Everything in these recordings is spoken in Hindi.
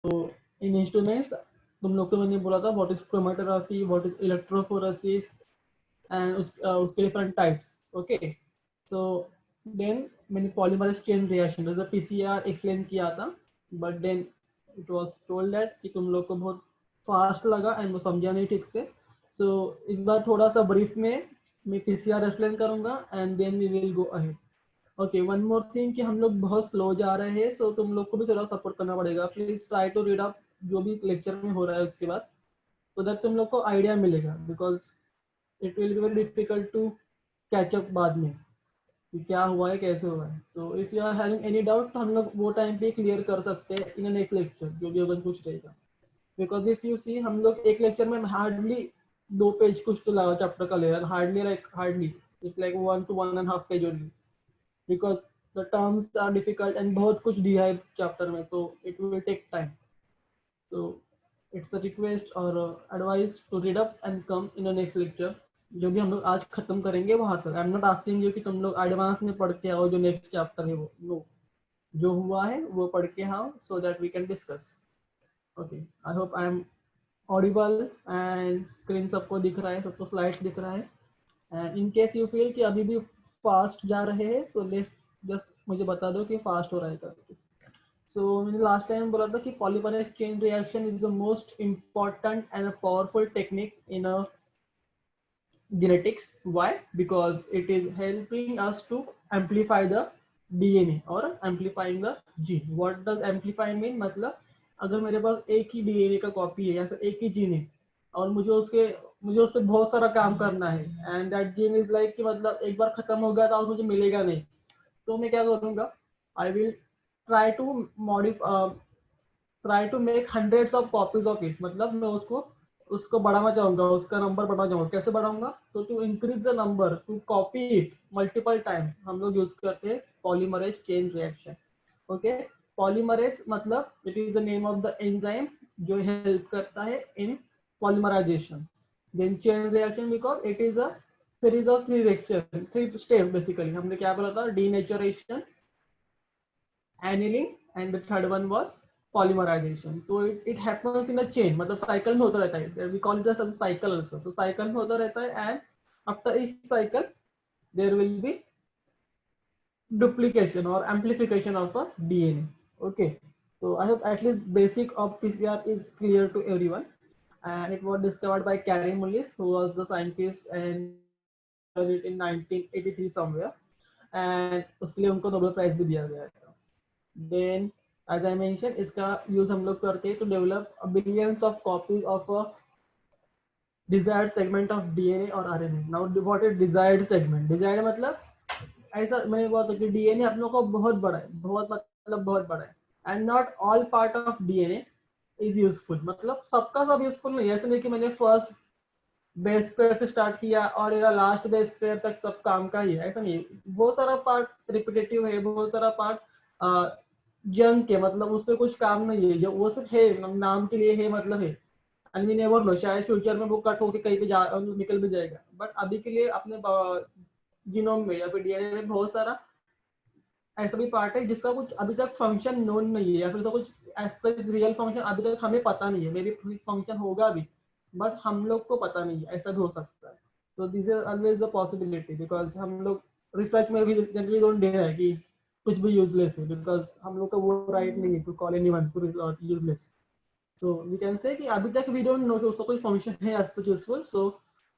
तो इन इंस्ट्रूमेंट्स तुम लोग को मैंने बोला था what is chromatography, what is electrophoresis and उसके different types. Okay, so then मैंने पॉलीमरेज चेन रिएक्शन जैसे पीसीआर एक्सप्लेन किया था, but then it was told that कि तुम लोग को बहुत फास्ट लगा एंड वो समझा नहीं ठीक से. सो इस बार थोड़ा सा ब्रीफ में मैं पीसीआर एक्सप्लेन करूंगा and then we will go ahead. Okay, one more thing कि हम लोग बहुत स्लो जा रहे हैं, सो तुम लोग को भी थोड़ा सपोर्ट करना पड़ेगा. Please try to read up जो भी लेक्चर में हो रहा है उसके बाद, so that तुम लोग को आइडिया मिलेगा, because it will be very difficult to catch up बाद में कि क्या हुआ है कैसे हुआ है. So if you are having any doubt तो हम लोग वो टाइम पे क्लियर कर सकते हैं इन नेक्स्ट लेक्चर जो भी अगर कुछ रहेगा. बिकॉज इफ यू सी हम लोग एक लेक्चर में हार्डली 2 पेज कुछ तो लगा चैप्टर का ले रहा, hardly it's like 1 to 1.5 page only, because the terms are difficult and बहुत कुछ दिया है चैप्टर में, तो इट विल टेक टाइम. तो इट्स अ रिक्वेस्ट और advice to read up and come in the next lecture. जो भी हम लोग आज खत्म करेंगे वहां तक. I am not asking you कि तुम लोग एडवांस में पढ़ के आओ जो नेक्स्ट चैप्टर है वो, नो, जो हुआ है वो पढ़ के आओ so that we can discuss. Okay, I hope I am audible and screen सबको दिख रहा है, सबको स्लाइड्स दिख रहा है. And in case you feel कि अभी भी फास्ट जा रहे हैं तो लेट्स जस्ट मुझे बता दो कि फास्ट हो रहा है करके. सो मैंने लास्ट टाइम बोला था कि polymerase chain reaction is the most important and powerful technique in a genetics. Why? Because it is helping us to amplify the DNA or amplifying the gene. What does amplify mean? मतलब अगर मेरे पास एक ही डीएनए का कॉपी है या फिर एक ही जीन है और मुझे उस पर बहुत सारा काम करना है and that gene is like कि मतलब एक बार खत्म हो गया तो मुझे मिलेगा नहीं, तो मैं क्या करूंगा? I will try to modify, try to make hundreds of copies of it. मतलब मैं उसको उसको बढ़ाना चाहूंगा, उसका नंबर बढ़ाना चाहूंगा. कैसे बढ़ाऊंगा? तो to increase the number, to copy it multiple times हम लोग यूज करते हैं polymerase chain reaction. Okay, polymerase मतलब it is the name of the enzyme जो हेल्प करता है in polymerization. Then chain reaction because it is a series of 3 reaction, 3 step basically. हमने क्या बोला था? Denaturation, annealing and the third one was polymerization. So it happens in a chain, मतलब साइकिल में होता रहता है. We call it as a cycle also. तो साइकिल में होता रहता है and after each cycle there will be duplication or amplification of a DNA. Okay, so I hope at least basic of PCR is clear to everyone. And it was discovered by Carey Mullis, who was the scientist and it in 1983 somewhere. And उसके लिए उनको नोबेल प्राइज भी दिया गया था. Then, as I mentioned, इसका यूज हम लोग करते हैं to develop billions of copies of a desired segment of DNA और RNA. Now, what is desired segment? Desired मतलब ऐसा मैंने बोला था कि DNA अपनों को बहुत बड़ा है, बहुत मतलब बहुत बड़ा है. And not all part of DNA is useful. मतलब सबका सब यूजफुल नहीं है. ऐसा नहीं कि मैंने फर्स्ट बेस पेयर से स्टार्ट किया और मेरा लास्ट बेस पेयर तक सब काम का ही है, ऐसा नहीं है. बहुत सारा पार्ट रिपीटेटिव है, बहुत सारा पार्ट जंक है, मतलब उससे कुछ काम नहीं है. जो वो सिर्फ है, नाम के लिए है, मतलब है. एंड वी नेवर नो, शायद फ्यूचर में वो कट होके कहीं पे निकल भी जाएगा. बट अभी के लिए अपने जीनोम में या फिर डीएनए में बहुत सारा ऐसा भी पार्ट है जिसका कुछ अभी तक फंक्शन नोन नहीं है, या फिर तो कुछ ऐसा रियल फंक्शन अभी तक हमें पता नहीं है. मेरी फंक्शन होगा भी बट हम लोग को पता नहीं है, ऐसा भी हो सकता है. तो this is always the possibility, because हम लोग रिसर्च में भी जनरली डोंट डे है कि कुछ भी यूजलेस है, बिकॉज हम लोग का वो राइट नहीं है to call anyone useless. So we can say कि अभी तक we don't know कि उसका कोई फंक्शन है as such useful. So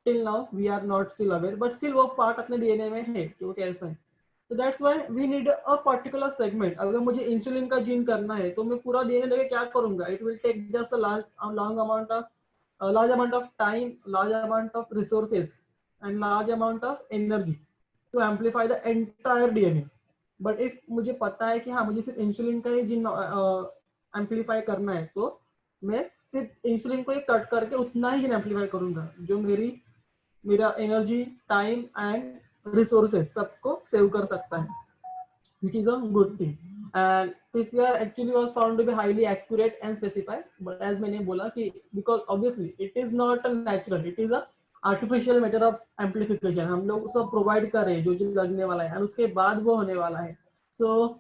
till now we are not still aware, but still वो पार्ट अपने डीएनए में है कि वो कैसा है. So that's why we need a particular segment. अगर मुझे इंसुलिन का जीन करना है तो मैं पूरा डीएनए लेके क्या करूंगा? It will take just a large amount of time, large amount of resources, and large amount of energy to amplify the entire DNA. But if मुझे पता है कि हाँ मुझे सिर्फ इंसुलिन का ही जीन एम्पलीफाई करना है, तो मैं सिर्फ इंसुलिन को ही कट करके उतना ही जीन एम्पलीफाई करूंगा जो मेरा एनर्जी, टाइम एंड रिसोर्सेस सबको सेव कर सकता है, which is a good thing. And PCR actually was found to be highly accurate and specified. But as मैंने बोला कि because obviously it is not a natural, it is a artificial method of amplification. हम लोग उसको प्रोवाइड कर रहे हैं जो जो लगने वाला है और उसके बाद वो होने वाला है. So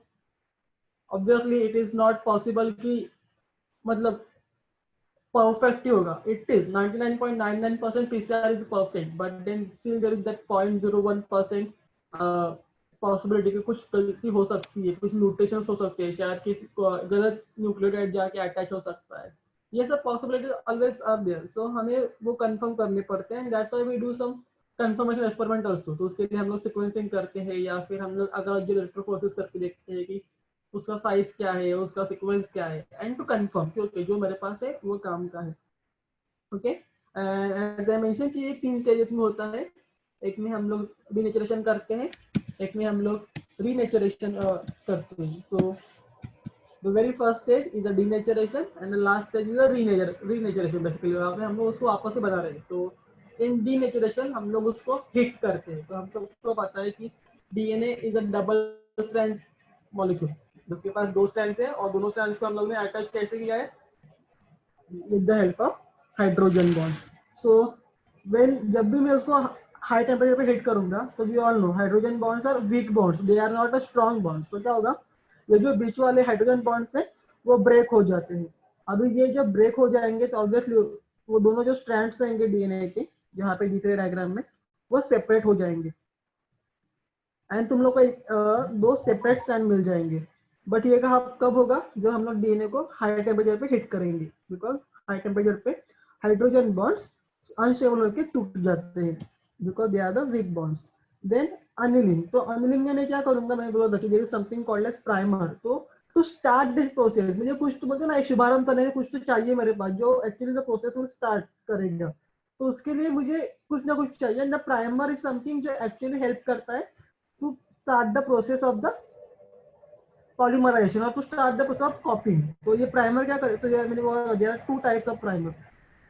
obviously it is not possible कि मतलब perfect ही होगा. It is 99.99% PCR is perfect, but then still there is that 0.01% possibility कि कुछ गलती हो सकती है, कुछ म्यूटेशन हो सकती है, शायद किसी को गलत न्यूक्लियोटाइड जाके अटैच हो सकता है. ये सब possibility always are there. So हमें वो कंफर्म करने पड़ते हैं. That's why we do some confirmation experiment also. तो उसके लिए हम लोग सीक्वेंसिंग करते हैं, या फिर हम लोग अगर जो इलेक्ट्रोफोरेसिस करके देखते हैं कि उसका साइज क्या है, उसका सीक्वेंस क्या है, एंड टू कंफर्म कि ओके जो मेरे पास है वो काम का है. ओके, एज आई मेंशन कि ये 3 स्टेजेस में होता है. एक में हम लोग डिनेचरेशन करते हैं, एक में हम लोग रीनेचरेशन करते हैं. तो the very first stage is a denaturation and the last stage is a renaturation. Basically वहाँ पे हम लोग उसको वापस से बना रहे हैं. तो इन denaturation हम लोग उसको हिट करते हैं. तो हम सबको पता है कि DNA is a double strand molecule, जिसके पास 2 स्ट्रैंड्स है, और दोनों स्ट्रैंड्स को हम लोग ने अटैच कैसे किया है, with the help of hydrogen bond. So when जब भी मैं उसको हाई टेम्परेचर पे हिट करूंगा, तो we all know hydrogen bonds are weak bonds, they are not a strong bonds. तो क्या होगा, ये जो बीच वाले हाइड्रोजन बॉन्ड्स है वो ब्रेक हो जाते हैं. अभी ये जब ब्रेक हो जाएंगे तो ऑब्वियसली वो दोनों जो स्ट्रैंड्स रहेंगे डीएनए के, जहाँ पे दिख रहे डायग्राम में, वो सेपरेट हो जाएंगे, एंड तुम लोग को 2 सेपरेट स्ट्रैंड मिल जाएंगे. बट ये कब होगा, जो हम लोग डीएनए को हाई टेम्परेचर पे हिट करेंगे, बिकॉज हाई टेम्परेचर पे हाइड्रोजन बॉन्ड्स अनस्टेबल होकर टूट जाते हैं, because they are the weak bonds. Then annealing. तो अनिलिंग में मैं क्या करूंगा, मैंने बोला था कि there is something called as primer. तो टू स्टार्ट दिस प्रोसेस, मुझे कुछ तो बोलते ना शुभारंभ करने के कुछ तो चाहिए मेरे पास, जो एक्चुअली द प्रोसेस को स्टार्ट करेगा. तो उसके लिए मुझे कुछ ना कुछ चाहिए. द प्राइमर इज समथिंग जो एक्चुअली हेल्प करता है to start the process of the polymerization or to start the process of copying. तो ये प्राइमर क्या करे, तो यार मैंने बोला there are 2 types of primer,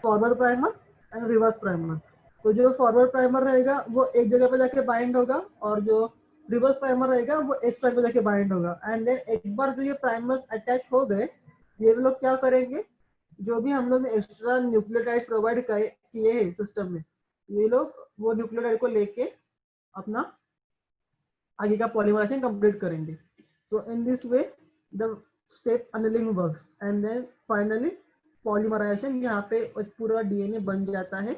forward primer and reverse primer. तो जो फॉरवर्ड प्राइमर रहेगा वो एक जगह पे जाके बाइंड होगा, और जो रिवर्स प्राइमर रहेगा वो एक स्पॉट पे जाके बाइंड होगा. एंड देन एक बार जो ये प्राइमर्स अटैच हो गए, ये लोग क्या करेंगे, जो भी हम लोग ने एक्स्ट्रा न्यूक्लियोटाइड्स प्रोवाइड किए हैं सिस्टम में, ये लोग वो न्यूक्लियोटाइड को लेके अपना आगे का पॉलीमराइजेशन कंप्लीट करेंगे. So in this way the step annealing works, and then finally polymerization, यहाँ पे पूरा डीएनए बन जाता है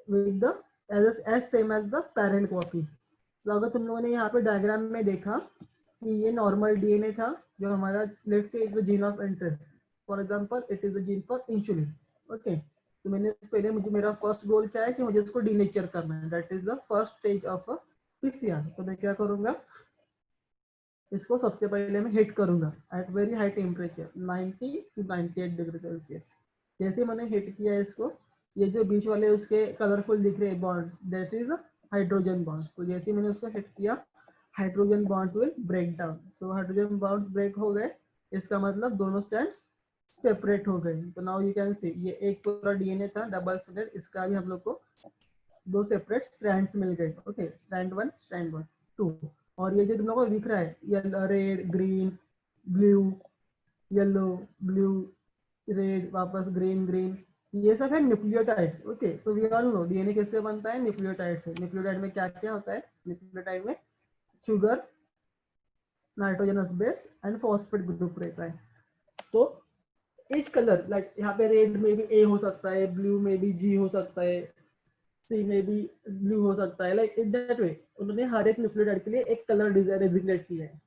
with the as same as the parent copy. तो अगर तुम लोगों ने यहाँ पे डायग्राम में देखा कि ये नॉर्मल डीएनए था, जो हमारा let's say is the gene of interest, for example it is the gene for insulin. Okay, तो मैंने पहले मुझे मेरा फर्स्ट गोल क्या है कि मुझे इसको डीनेचर करना है. That is the first stage of a PCR. तो मैं क्या करूंगा, इसको सबसे पहले मैं हिट करूंगा at very high temperature 90 to 98 degree celsius. जैसे मैंने हिट किया इसको, ये जो बीच वाले उसके कलरफुल दिख रहे bonds, that is hydrogen bonds. तो जैसे मैंने उसको हिट किया, hydrogen bonds will break down. So hydrogen bonds break हो गए, इसका मतलब दोनों स्ट्रैंड्स सेपरेट हो गए. तो नाउ यू कैन सी ये एक पूरा डीएनए था डबल स्ट्रैंडेड, इसका भी हम लोग को 2 सेपरेट स्ट्रैंड्स मिल गए. Okay, strand 1, strand 1, 2. और ये जो तुम लोगों को दिख रहा है, yellow, red, green, blue, yellow, blue, red, वापस ग्रीन, ग्रीन, ये सब है nucleotides. Okay, so we all know DNA किससे बनता है, न्यूक्लियोटाइड से. न्यूक्लियोटाइड में क्या क्या होता है, न्यूक्लियोटाइड में sugar, nitrogenous base and phosphate group रहता है. तो each कलर लाइक यहाँ पे रेड में भी ए हो सकता है, ब्लू में भी जी हो सकता है, सी में भी ब्लू हो सकता है. लाइक इन दैट वे उन्होंने हर एक न्यूक्लियोटाइड के लिए एक कलर डेजिग्नेट किया है.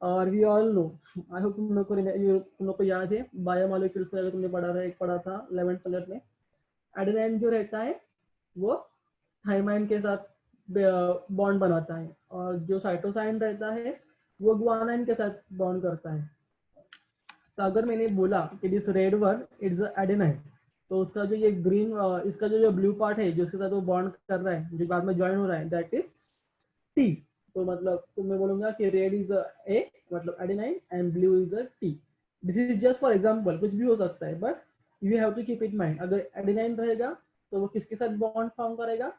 और we all know, I hope तुम लोग को याद है, बायोमोलिक्यूल्स में अगर तुमने पढ़ा था 11th क्लास में, एडेनाइन जो रहता है वो थाइमाइन के साथ बॉन्ड बनाता है, और जो साइटोसाइन रहता है वो गुआनाइन के साथ बॉन्ड करता है. तो अगर मैंने बोला कि this red one it's adenine, तो उसका जो ये ग्रीन, इसका जो ब्लू पार्ट है जो इसके साथ वो बॉन्ड कर रहा है, जो बाद में ज्वाइन हो रहा है, दैट इज टी. तो मतलब तो मैं बोलूंगा कि रेड इज ए मतलब adenine and blue is a T. This is just for example, कुछ भी हो सकता है, but you have to keep it mind. अगर एडेनाइन रहेगा तो वो किसके साथ बॉन्ड फॉर्म करेगा,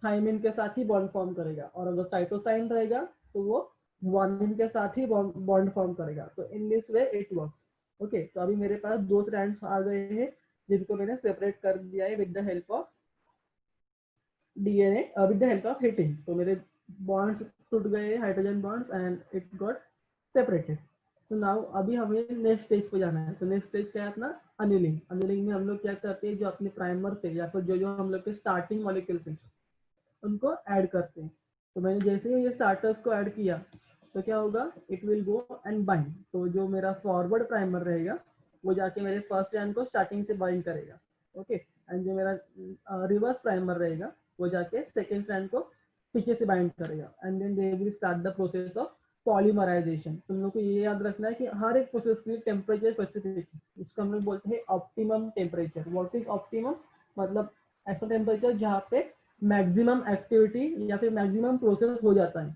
थाइमिन के साथ ही बॉन्ड फॉर्म करेगा. और अगर साइटोसाइन रहेगा तो वो गुआनिन के साथ ही बॉन्ड फॉर्म करेगा. तो इन this way it works. Okay, तो अभी मेरे पास 2 स्ट्रैंड्स आ गए हैं, जिनको मैंने सेपरेट कर दिया है with the help of DNA, with the help of heating. तो मेरे बॉन्ड्स टूट गए, hydrogen bonds, and it got separated. तो नाउ अभी हमें नेक्स्ट स्टेज पे जाना है। तो नेक्स्ट स्टेज क्या है अपना, अनिलिंग। अनिलिंग में हम लोग क्या करते हैं, जो अपने प्राइमर से या फिर जो जो हम लोग के स्टार्टिंग मॉलिक्यूल्स हैं उनको ऐड करते हैं। तो मैंने जैसे ही ये स्टार्टर्स को ऐड किया तो क्या होगा, it will go and bind. तो जो मेरा फॉरवर्ड प्राइमर रहेगा वो जाके मेरे फर्स्ट स्ट्रैंड को स्टार्टिंग से बाइंड करेगा। ओके, एंड जो मेरा रिवर्स प्राइमर रहेगा वो जाके सेकेंड स्ट्रैंड को पीछे से बाइंड करेगा, and then they will start the process of polymerization. तुम लोग को ये याद रखना है कि हर एक प्रोसेस के लिए टेम्परेचर स्पेसिफिक, इसको हम लोग बोलते हैं optimum temperature. What is optimum, मतलब ऐसा टेम्परेचर जहाँ पे मैक्सिमम एक्टिविटी या फिर मैक्सिमम प्रोसेस हो जाता है,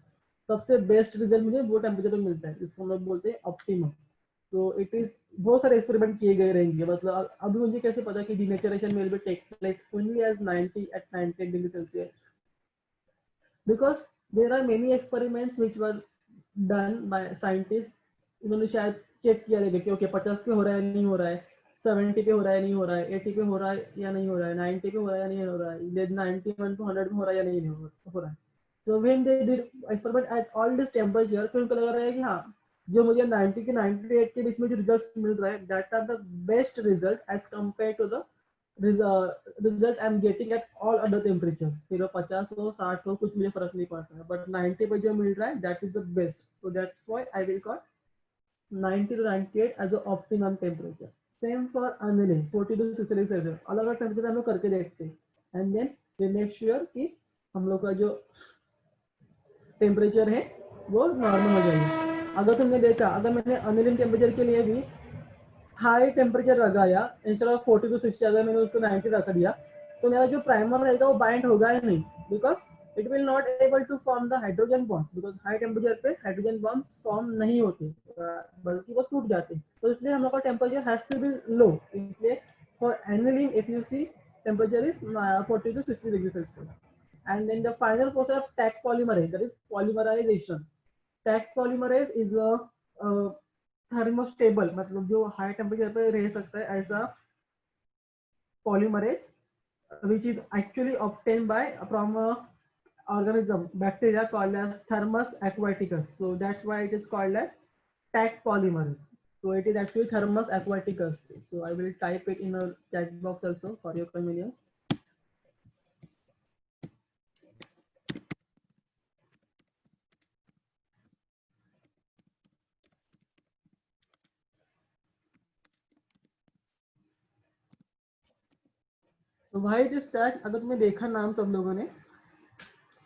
सबसे बेस्ट रिजल्ट मुझे वो टेम्परेचर पे मिलता है, इसको हम लोग बोलते हैं ऑप्टिमम। तो इट इज, बहुत सारे एक्सपेरिमेंट किए गए रहेंगे, मतलब अभी मुझे कैसे पता कि denaturation will be take place only as 90 at 98 degree Celsius, because there are many experiments which were done by scientist. उन्होंने शायद चेक किया रहेगा कि ओके 50 पे हो रहा है नहीं हो रहा है, 70 पे हो रहा है नहीं हो रहा है, 80 पे हो रहा है या नहीं हो रहा है, 90 पे हो रहा है या नहीं हो रहा है, 91 to 100 पे हो रहा है या नहीं हो रहा है। So when they did experiment at all this temperature, फिर उनको लगा रहा है कि हाँ, जो मुझे 90 के 98 के बीच में जो रिजल्ट मिल रहा है, that are the best result as compare to the result I am getting at all other temperature. फिर 50 हो 60 हो कुछ मुझे फर्क नहीं पड़ता है, बट 90 पे जो मिल रहा है that is the best. So that's why I will call 90 to 98 as an optimum temperature. Same for annealing 40 to 60 degree celsius, अलग अलग टेम्परेचर हम लोग करके देखते हैं, and then we make sure कि हम लोग का जो टेम्परेचर है वो नॉर्मल हो जाएगी। अगर तुमने देखा, अगर मैंने अनिलिंग टेम्परेचर के लिए भी हाई टेम्परेचर लगाया, इंस्टेड ऑफ 40 to 60 अगर मैंने उसको 90 रख दिया, तो मेरा जो प्राइमर रहेगा वो बाइंड होगा ही नहीं, because it will not able to form the hydrogen bonds, because high temperature पे हाइड्रोजन बॉन्ड्स फॉर्म नहीं होते, बल्कि वो टूट जाते हैं। तो इसलिए हम लोग का temperature has to be low. इसलिए for annealing if you see temperature is 40 to 60 degree celsius. And then the final process of Taq polymerase, that is polymerization. Taq polymerase is a thermostable, मतलब जो हाई टेम्परेचर पे रह सकता है ऐसा polymerase, which is actually obtained by from a organism bacteria called as Thermus aquaticus. So that's why it is called as Taq polymerase. So it is actually Thermus aquaticus. So I will type it in a chat box also for your convenience. So why it is that, अगर तुमने देखा नाम सब लोगों ने,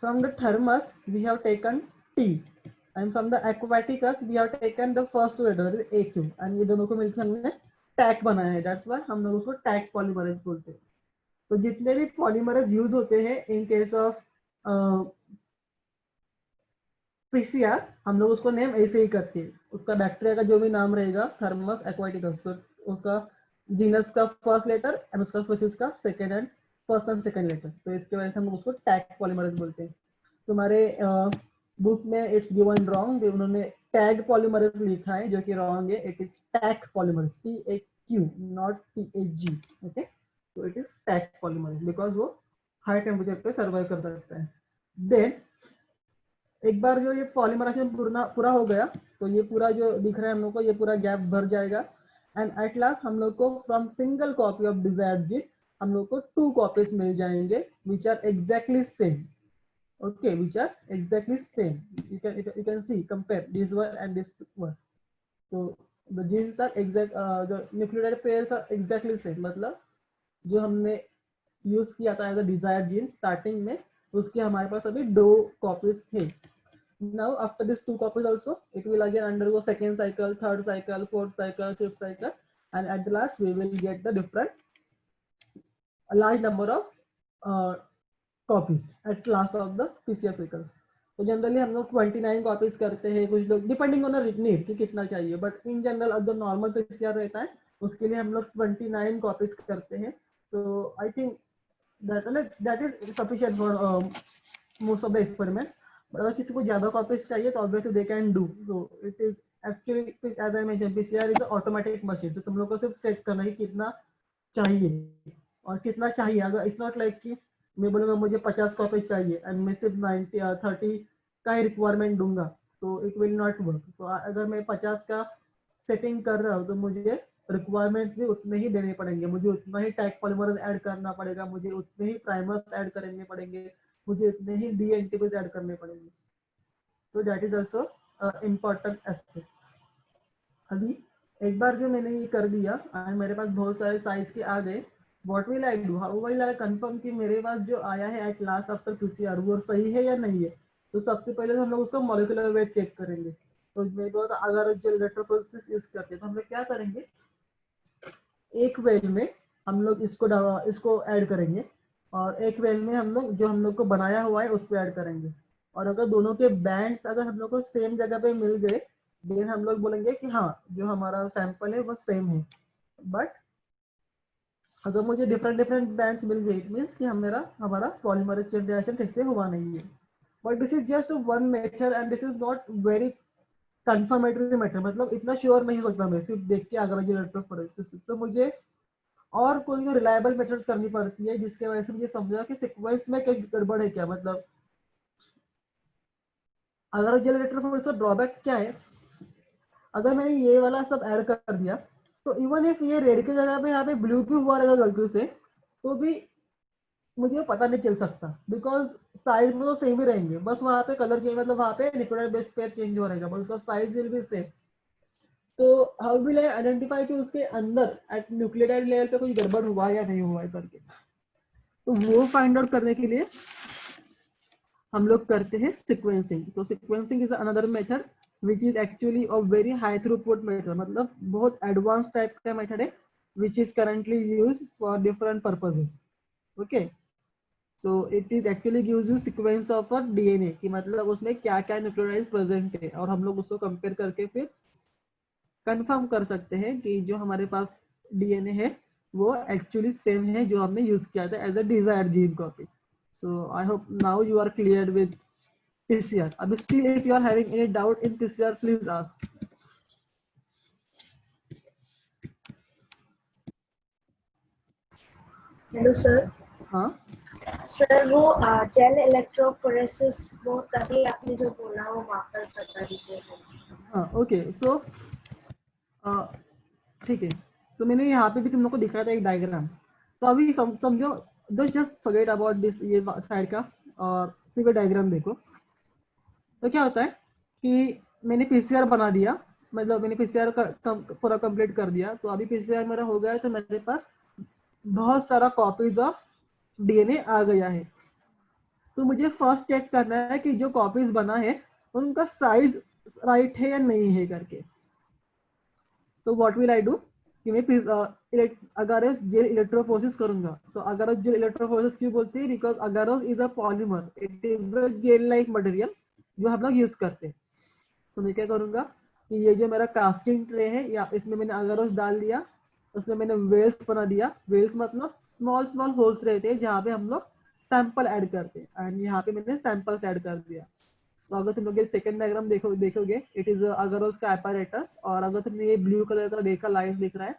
from the thermos we have taken T, and from the aquaticus we have taken the first letter, that is AQ, and ये दोनों को मिलकर हमने टैक बनाया है, that's why हम लोग उसको टैक पॉलीमरेज बोलते हैं। तो जितने भी पॉलीमरेज यूज होते हैं इन केस ऑफ पीसीआर, हम लोग उसको नेम ऐसे ही करते हैं, उसका बैक्टीरिया का जो भी नाम रहेगा थर्मस एक्वाटिकस, तो उसका जीनस का फर्स्ट लेटर एंड उसका स्पीशीज का second and first and second letter, तो इसके वजह से हम लोग उसको टैग पॉलीमरेज बोलते हैं। तुम्हारे बुक में इट्स गिवन रॉन्ग, उन्होंने टैग पॉलीमरेज लिखा है जो कि रॉन्ग है, it is Taq polymerase, TAQ not TAG। Okay, तो it is Taq polymerase because वो हाई टेम्परेचर पे सर्वाइव कर सकता है। देन एक बार जो ये पॉलीमराइजेशन पूरा हो गया, तो ये पूरा जो दिख रहा है हम लोग को, ये पूरा गैप भर जाएगा, एंड एट लास्ट हम लोग को from single copy of desired gene हम लोग को 2 कॉपीज मिल जाएंगे which are exactly same. Okay, which are exactly same, you can see compare this one and this one. तो the genes are exact, the nucleotide pairs are exactly same, मतलब जो हमने यूज किया था as a desired gene starting में, उसके हमारे पास अभी 2 कॉपीज थे। Now after these 2 copies also, it will again undergo second cycle, third cycle, fourth cycle, fifth cycle, and at the last we will get the different a large number of copies at last of the PCR cycle. तो जनरली हम लोग 29 कॉपीज करते हैं, कुछ लोग डिपेंडिंग ऑन नीड कि कितना चाहिए, बट इन जनरल जो नॉर्मल पीसीआर रहता है उसके लिए हम लोग 29 कॉपीज करते हैं। तो I think that is sufficient for most of the experiments. But अगर किसी को ज्यादा कॉपीज चाहिए तो obviously they can do. So it is actually, as I mentioned, PCR is an automatic machine. तो तुम लोग को सिर्फ सेट करना है कि कितना चाहिए और कितना चाहिए। अगर इट्स नॉट लाइक कि मैं बोलूंगा मुझे 50 कॉपीज चाहिए एंड मैं सिर्फ 30 का ही रिक्वायरमेंट दूंगा, तो इट विल नॉट वर्क। तो अगर मैं 50 का सेटिंग कर रहा हूँ तो मुझे रिक्वायरमेंट्स भी उतने ही देने पड़ेंगे, मुझे उतना ही टैग पॉलीमरेज ऐड करना पड़ेगा, मुझे उतने ही प्राइमर्स ऐड करने पड़ेंगे, मुझे उतने ही डी एंटीबॉडीज ऐड करने पड़ेंगे। तो that is also important aspect. अभी एक बार जो मैंने ये कर दिया और मेरे पास बहुत सारे साइज के आ गए, what will I do, how will I confirm कि मेरे पास जो आया है एट लास्ट आफ्टर पीसीआर वो सही है या नहीं है। तो सबसे पहले हम लोग उसका मॉलिक्यूलर वेट चेक करेंगे। तो मेरे पास अगर जो इलेक्ट्रोफोरेसिस यूज करते हैं तो हम लोग क्या करेंगे, एक वेल में हम लोग इसको ऐड करेंगे और एक वेल में हम लोग को बनाया हुआ है उसको ऐड करेंगे। और अगर दोनों के बैंड्स अगर हम लोग को सेम जगह पे मिल गए देन हम लोग बोलेंगे कि हाँ जो हमारा सैंपल है वो सेम है। बट अगर मुझे डिफरेंट डिफरेंट बैंड्स मिल गए इट मीन्स कि हमारा पॉलीमरेज चेन रिएक्शन ठीक से हुआ नहीं है। But this is just one method and this is not very confirmatory method, मतलब इतना श्योर नहीं हो सकता मैं सिर्फ देख के अगर इलेक्ट्रोफोरेसिस। तो मुझे और कोई जो रिलायबल मेथड करनी पड़ती है जिसके वजह से मुझे समझा कि सीक्वेंस में क्या गड़बड़ है क्या, मतलब अगर जनरेटर फोर्स का ड्रॉबैक क्या है, अगर मैंने ये वाला सब ऐड कर दिया तो इवन इफ ये रेड की जगह पे यहाँ पे ब्लू क्यों हुआ रहेगा गलती से तो भी मुझे पता नहीं चल सकता बिकॉज साइज में तो सेम ही रहेंगे, बस वहाँ पे कलर चेंज, मतलब वहाँ पे न्यूक्लियर बेस पेयर चेंज हो रहेगा बस उसका साइज विल बी सेम। तो हाउ विल आई आइडेंटिफाई कि उसके अंदर एट न्यूक्लियोटाइड लेवल पे कोई गड़बड़ हुआ या नहीं हुआ है करके। तो वो फाइंड आउट करने के लिए हम लोग करते हैं सीक्वेंसिंग। तो sequencing is another method which is actually a very high throughput method, मतलब बहुत एडवांस टाइप का मेथड है which is currently use for different purposes. Okay, so it is actually gives you sequence of a DNA कि मतलब उसमें क्या क्या न्यूक्लियोटाइड प्रेजेंट है और हम लोग उसको कंपेयर करके फिर कंफर्म कर सकते हैं कि जो हमारे पास डीएनए है वो एक्चुअली सेम है जो हमने यूज किया था as a desired gene copy. So I hope now you are cleared with PCR. Abhi still if you are having any doubt in PCR, please ask. Hello sir. हाँ सर वो जेल इलेक्ट्रोफोरेसिस वो तभी आपने जो बोला वो वापस बता दीजिए। हाँ ओके सो ठीक है। तो मैंने यहाँ पे भी तुम लोग को दिखाया था एक डायग्राम। तो अभी समझो जस्ट फॉरगेट अबाउट दिस ये साइड का और सिर्फ डायग्राम देखो। तो क्या होता है कि मैंने पीसीआर बना दिया, मतलब मैंने पीसीआर पूरा कंप्लीट कर दिया। तो अभी पीसीआर मेरा हो गया है तो मेरे पास बहुत सारा कॉपीज ऑफ डीएनए आ गया है। तो मुझे फर्स्ट चेक करना है कि जो कॉपीज बना है उनका साइज राइट है या नहीं है करके। तो व्हाट विल आई डू कि मैं अगारोस जेल इलेक्ट्रोफोरेसिस करूंगा। तो अगारोस जेल इलेक्ट्रोफोरेसिस क्यों बोलते हैं, because agarose is a polymer, it is a gel like material जो हम लोग यूज करते हैं। तो मैं क्या करूंगा कि ये जो मेरा कास्टिंग ट्रे है या इसमें मैंने अगारोस डाल दिया, उसमें मैंने वेल्स बना दिया। वेल्स मतलब स्मॉल स्मॉल होल्स रहते हैं जहाँ पे हम लोग सैंपल ऐड करते हैं एंड यहाँ पे मैंने सैंपल्स ऐड कर दिया। तो अगर तुम लोग ये सेकंड डायग्राम देखोगे इट इज अगारोस का apparatus, और अगर तुमने ये ब्लू कलर का देखा लाइन्स दिख रहा है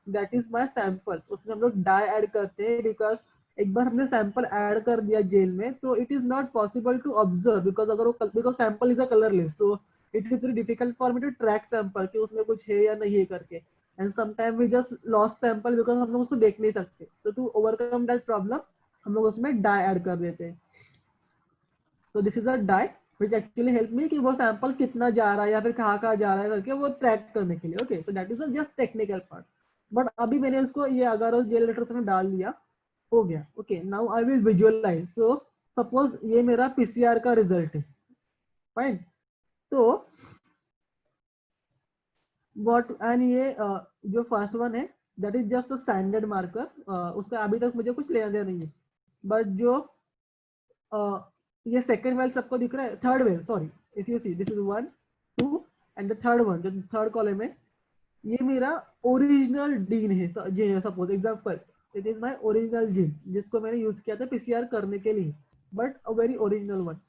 दैट इज माय सैंपल। उसमें हम लोग डाई ऐड करते हैं बिकॉज एक बार हमने सैंपल ऐड कर दिया जेल में तो it is not possible to observe because because sample is a colourless. तो it is very difficult for me to track sample कि उसमें कुछ है या नहीं है करके। And sometime we just lost sample because हम लोग उसको देख नहीं सकते। तो टू ओवरकम दैट प्रॉब्लम हम लोग उसमें डाई ऐड कर देते हैं। तो this is a dye which actually help me कि वो सैंपल कितना जा रहा है या फिर कहाँ जा रहा है करके वो ट्रैक करने के लिए। Okay, so that is just technical part. But अभी मैंने उसको ये अगर जेल लेटर में डाल दिया हो गया। Okay, now I will visualise. So suppose ये मेरा पीसीआर का रिजल्ट है, फाइन। तो व्हाट एंड ये जो फर्स्ट वन है that is just a standard marker, उसका अभी तक मुझे कुछ लेना देना नहीं है। बट जो ये सेकंड वेल सबको दिख रहा है, third well sorry, if you see this is 1 2 and the third one, जो थर्ड कॉलम है ये मेरा ओरिजिनल जीन है। Suppose example it is my original gene जिसको मैंने यूज किया था पीसीआर करने के लिए, but a very original one.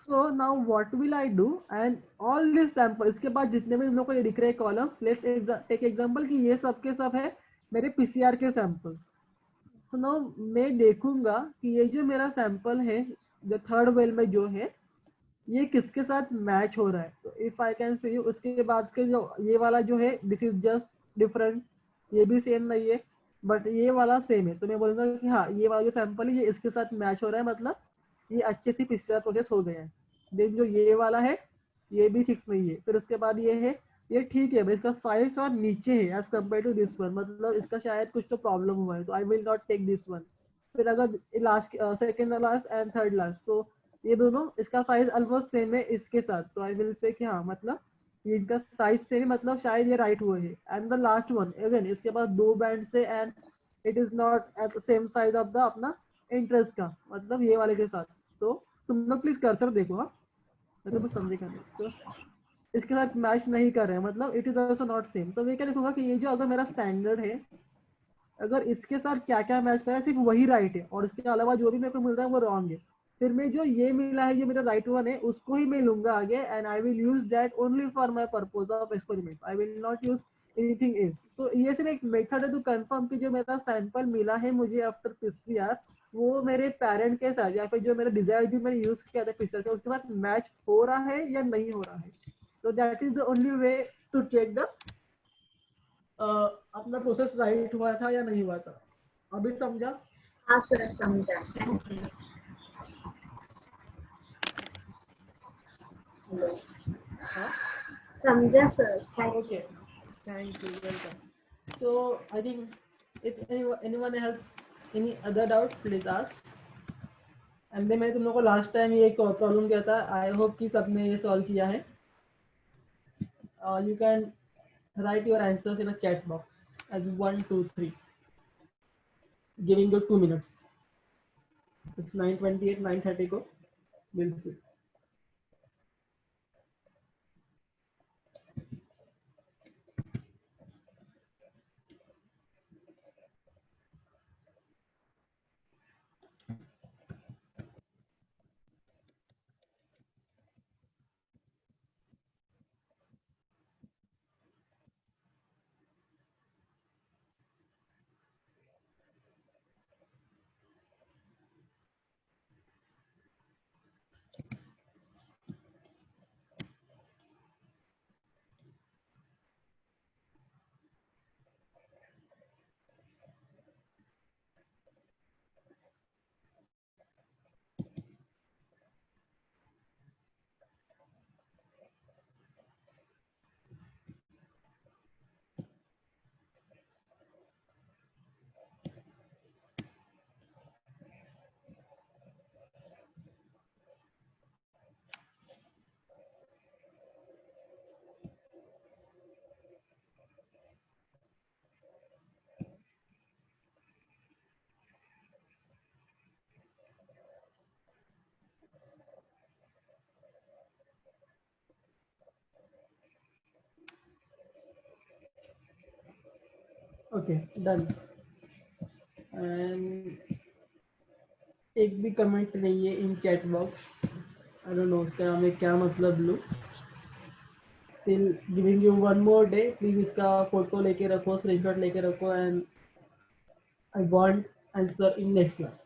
So now what will I do and all this sample, इसके बाद जितने भी तुम लोग को ये दिख रहे हैं कॉलम्स, लेट्स टेक एग्जांपल कि ये सब के सब है मेरे पीसीआर के सैंपल्स। तो नाउ मैं देखूंगा कि ये जो मेरा सैंपल है जो थर्ड वेल में जो है ये किसके साथ मैच हो रहा है। तो if I can say you, उसके बाद के जो ये वाला जो है दिस इज जस्ट डिफरेंट, ये भी सेम नहीं है बट ये वाला सेम है, तो मैं बोलूंगा कि हाँ ये वाला जो सैंपल है ये इसके साथ मैच हो रहा है, मतलब ये अच्छे से पीसीआर प्रोसेस हो गया है। देन जो ये वाला है ये भी फिक्स नहीं है। फिर उसके बाद ये है, ये ठीक है, इसका साइज और नीचे है as compare to this one, मतलब इसका शायद कुछ तो प्रॉब्लम हुआ है, तो I will not take this one. फिर अगर last second last and third last, तो ये दोनों इसका साइज ऑलमोस्ट सेम है इसके साथ, तो आई विल से कि हाँ मतलब ये इनका साइज सेम है, मतलब शायद ये राइट हुए है। And the last one again इसके पास दो बैंड से and it is not at the same size of the अपना इंटरेस्ट का, मतलब ये वाले के साथ। तो तुम लोग प्लीज कर्सर देखो, हाँ मैं तो कुछ समझेगा नहीं। तो इसके साथ मैच नहीं कर रहे हैं, मतलब it is also not same. तो मैं क्या देखूंगा कि ये जो अगर मेरा स्टैंडर्ड है, अगर इसके साथ क्या क्या मैच कर रहा है सिर्फ वही राइट है और इसके अलावा जो भी मेरे को मिल रहा है वो रॉन्ग है, फिर मैं जो ये मिला है, ये मेरा राइट वन है, उसको ही मैं लूंगा आगे and I will use that only for my purpose of experiment. I will not use anything else. तो ये सिर्फ एक मेथड है टू कंफर्म कि जो मेरा सैंपल मिला है मुझे आफ्टर पीसीआर, वो मेरे पेरेंट के साथ या फिर जो मेरा डिजायर जो मैंने यूज किया था पीसीआर का उसके साथ मैच हो रहा है या नहीं हो रहा है। तो that is the only way to check the अपना प्रोसेस राइट हुआ था या नहीं हुआ था। अभी समझा? हाँ सर, समझा। हाँ, समझा sir, thank okay, thank you, welcome. So I think if anyone else any other doubt please ask। And मैंने तुम लोगों को लास्ट टाइम ये प्रॉब्लम किया था, आई होप कि सबने ये सॉल्व किया है। You can write your answers in a chat box as 1 2 3, giving you 2 minutes। it's 9:28, 9:30 को we'll see। Okay, done. And एक भी कमेंट नहीं है इन chat box, I don't know उसका मैं क्या मतलब लूँ। Still giving you one more day, please इसका फोटो लेके रखो, स्क्रीनशॉट लेके रखो and I want answer in next class.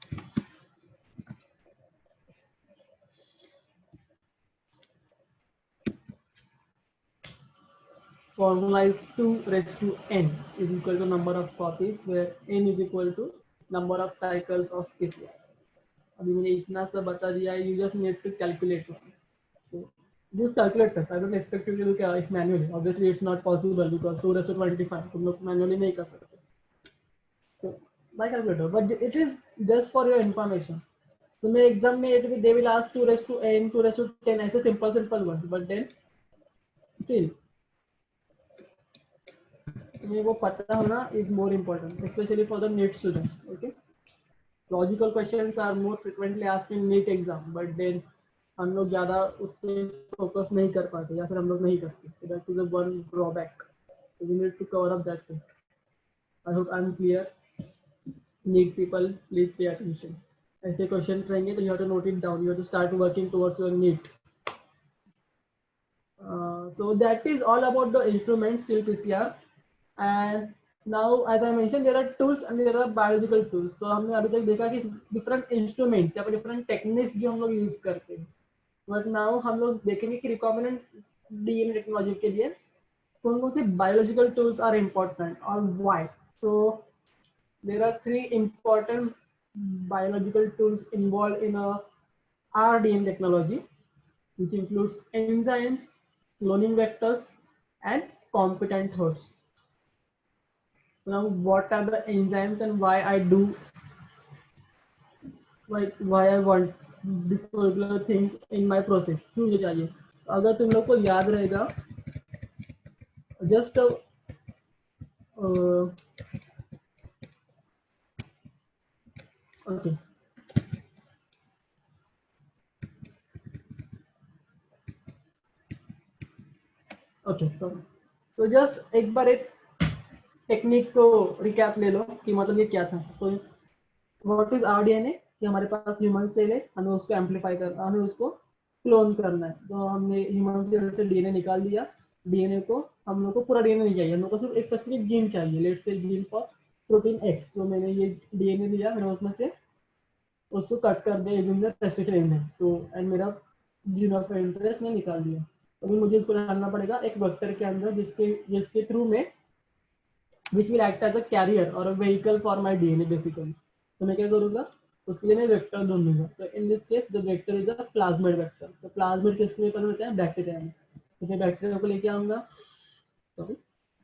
Formula is 2 raised to n is equal to number of copies where n is equal to number of cycles of PCR। अभी मैंने इतना सा बता दिया है, you just need to calculate it। So just calculate this, I don't expect you to do it manually, obviously it's not possible because 2 raised to 25 तुम लोग manually नहीं कर सकते। So by calculator, but it is just for your information। तुम्हें एग्जाम में they will ask 2 raised to n 2 raised to 10 ऐसे simple ones, but then still तुम्हें वो पता होना is more important, especially for the NEET students। Okay, logical questions are more frequently asked in NEET exam, but then हम लोग ज़्यादा उस पर फोकस नहीं कर पाते या फिर हम लोग नहीं करते, so that is the one drawback, so we need to cover up that thing। I hope I'm clear। NEET people please pay attention। ऐसे क्वेश्चन रहेंगे तो you have to note it down, you have to start working towards your NEET। So that is all about the instruments till PCR। and now as I mentioned there are tools and there are biological tools। तो हमने अभी तक देखा कि different instruments या फिर different techniques जो हम लोग use करते हैं। बट नाउ हम लोग देखेंगे कि रिकॉम्बिनेंट डीएनए टेक्नोलॉजी के लिए कौन कौन से बायोलॉजिकल टूल्स आर इम्पोर्टेंट और why. So there are three important biological tools involved in a RDN technology, which includes enzymes, cloning vectors, and competent hosts. Now, what are the enzymes and why I do, why I want this particular things in my process? क्यों मुझे चाहिए? अगर तुम लोग को याद रहेगा, just okay. Okay sorry. तो जस्ट एक बार एक टेक्निक को रिकैप ले लो कि मतलब ये क्या था. तो व्हाट इज आरडीएनए कि हमारे पास ह्यूमन सेल है, हमें उसको एम्पलीफाई करना, हमें उसको क्लोन करना है. तो हमने ह्यूमन सेल से डीएनए निकाल दिया. डीएनए को हम लोग को पूरा डीएनए नहीं चाहिए, हम लोग को सिर्फ एक स्पेसिफिक जीन चाहिए. Let's say gene for protein x. तो मैंने ये डीएनए लिया, मैंने उसमें से उसको कट कर दिया रेस्ट्रिक्शन एंजाइम. तो एंड मेरा जीन ऑफ इंटरेस्ट में निकाल दिया. अभी मुझे इसको डालना पड़ेगा एक वेक्टर के अंदर जिसके जिसके थ्रू में which will act as a carrier or a vehicle for my DNA basically. तो मैं क्या करूँगा, उसके लिए मैं वेक्टर ढूंढूंगा. तो इन this case the vector is a plasmid vector. तो प्लाज्मिड किसके लिए पता होता है? बैक्टीरिया में. तो मैं बैक्टीरिया को लेके आऊंगा, सॉरी,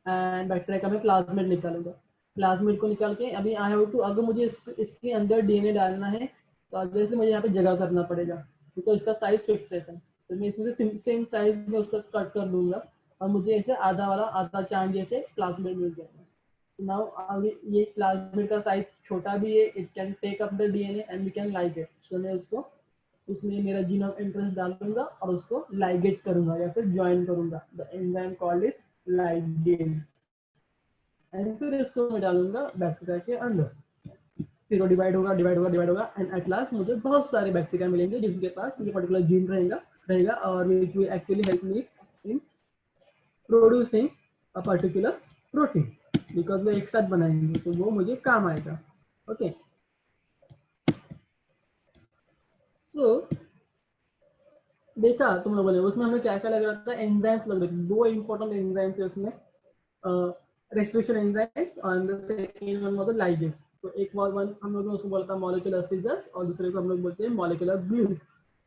एंड बैक्टीरिया का मैं प्लाज्मिड निकालूंगा. प्लाज्मिड को निकाल के अभी आई हैव टू, अगर मुझे इसके अंदर डीएनए डालना है तो ऑब्वियसली मुझे यहाँ पे जगह करना पड़ेगा क्योंकि इसका साइज फिक्स रहता है. तो मैं इसमें से सेम साइज में उसका कट कर दूंगा और मुझे ऐसे आधा वाला आधा चांद जैसे प्लाज्मिड मिल जाएगा. नाउ अभी ये प्लाज्मिड का साइज छोटा भी है, it can take up the DNA and we can ligate. So मैं उसको उसमें मेरा जीन ऑफ इंटरेस्ट डालूंगा और उसको लाइगेट करूंगा या फिर ज्वाइन करूंगा. The enzyme called is ligase. And फिर इसको मैं डालूंगा बैक्टीरिया के अंदर. फिर वो डिवाइड होगा डिवाइड होगा डिवाइड होगा एंड एट लास्ट मुझे बहुत सारे बैक्टीरिया मिलेंगे जिनके पास ये पर्टिकुलर जीन रहेगा रहेगा और which will actually help me in producing a particular protein because वो एक साथ बनाएंगे तो वो मुझे काम आएगा. ओके. तो देखा तुम लोगों ने उसमें हमें क्या क्या लग रहा था? एंजाइम्स लग रहे थे. दो इंपॉर्टेंट एंजाइम्स है उसमें, रेस्ट्रिक्शन एंजाइम्स और the second one was ligase. तो एक वन हम लोग उसको बोलता है मॉलिक्यूलर सीजर्स और दूसरे को हम लोग बोलते हैं molecular glue.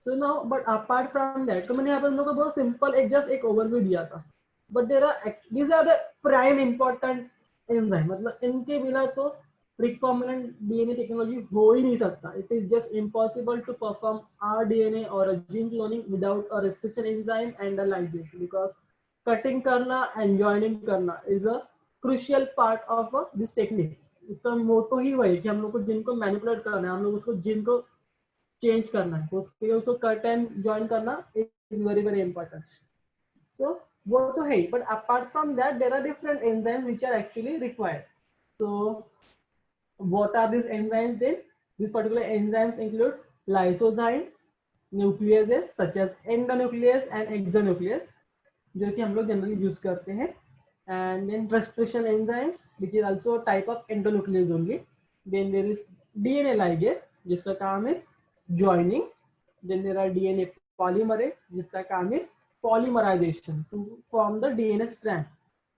So now but apart from that, तो मैंने यहाँ पे हम लोग को बहुत सिंपल एक जस्ट एक ओवरव्यू दिया था. But there are these are the prime important enzyme. मतलब इनके बिना तो recombinant DNA technology हो ही नहीं सकता. It is just impossible to perform rDNA or a gene cloning without a restriction enzyme and a ligase because cutting करना and joining करना is a crucial part of this technique. इसका मोटो ही वही कि हम लोग को जिन को मैनिपुलेट करना है, हम लोग उसको जिन को चेंज करना है, उसके लिए उसको कट एंड ज्वाइन करना is very very important. So वो तो है ही, but apart from that there are different enzymes which are actually required. So what are these enzymes then? These particular enzymes include lysozyme, nucleases such as endonuclease and exonuclease, जो कि हम लोग जनरली यूज करते हैं. And then restriction enzymes, which is also a type of endonuclease only. Then there is DNA ligase, जिसका काम is joining. Then there are DNA polymerase, जिसका काम is polymerization to form the DNA strand.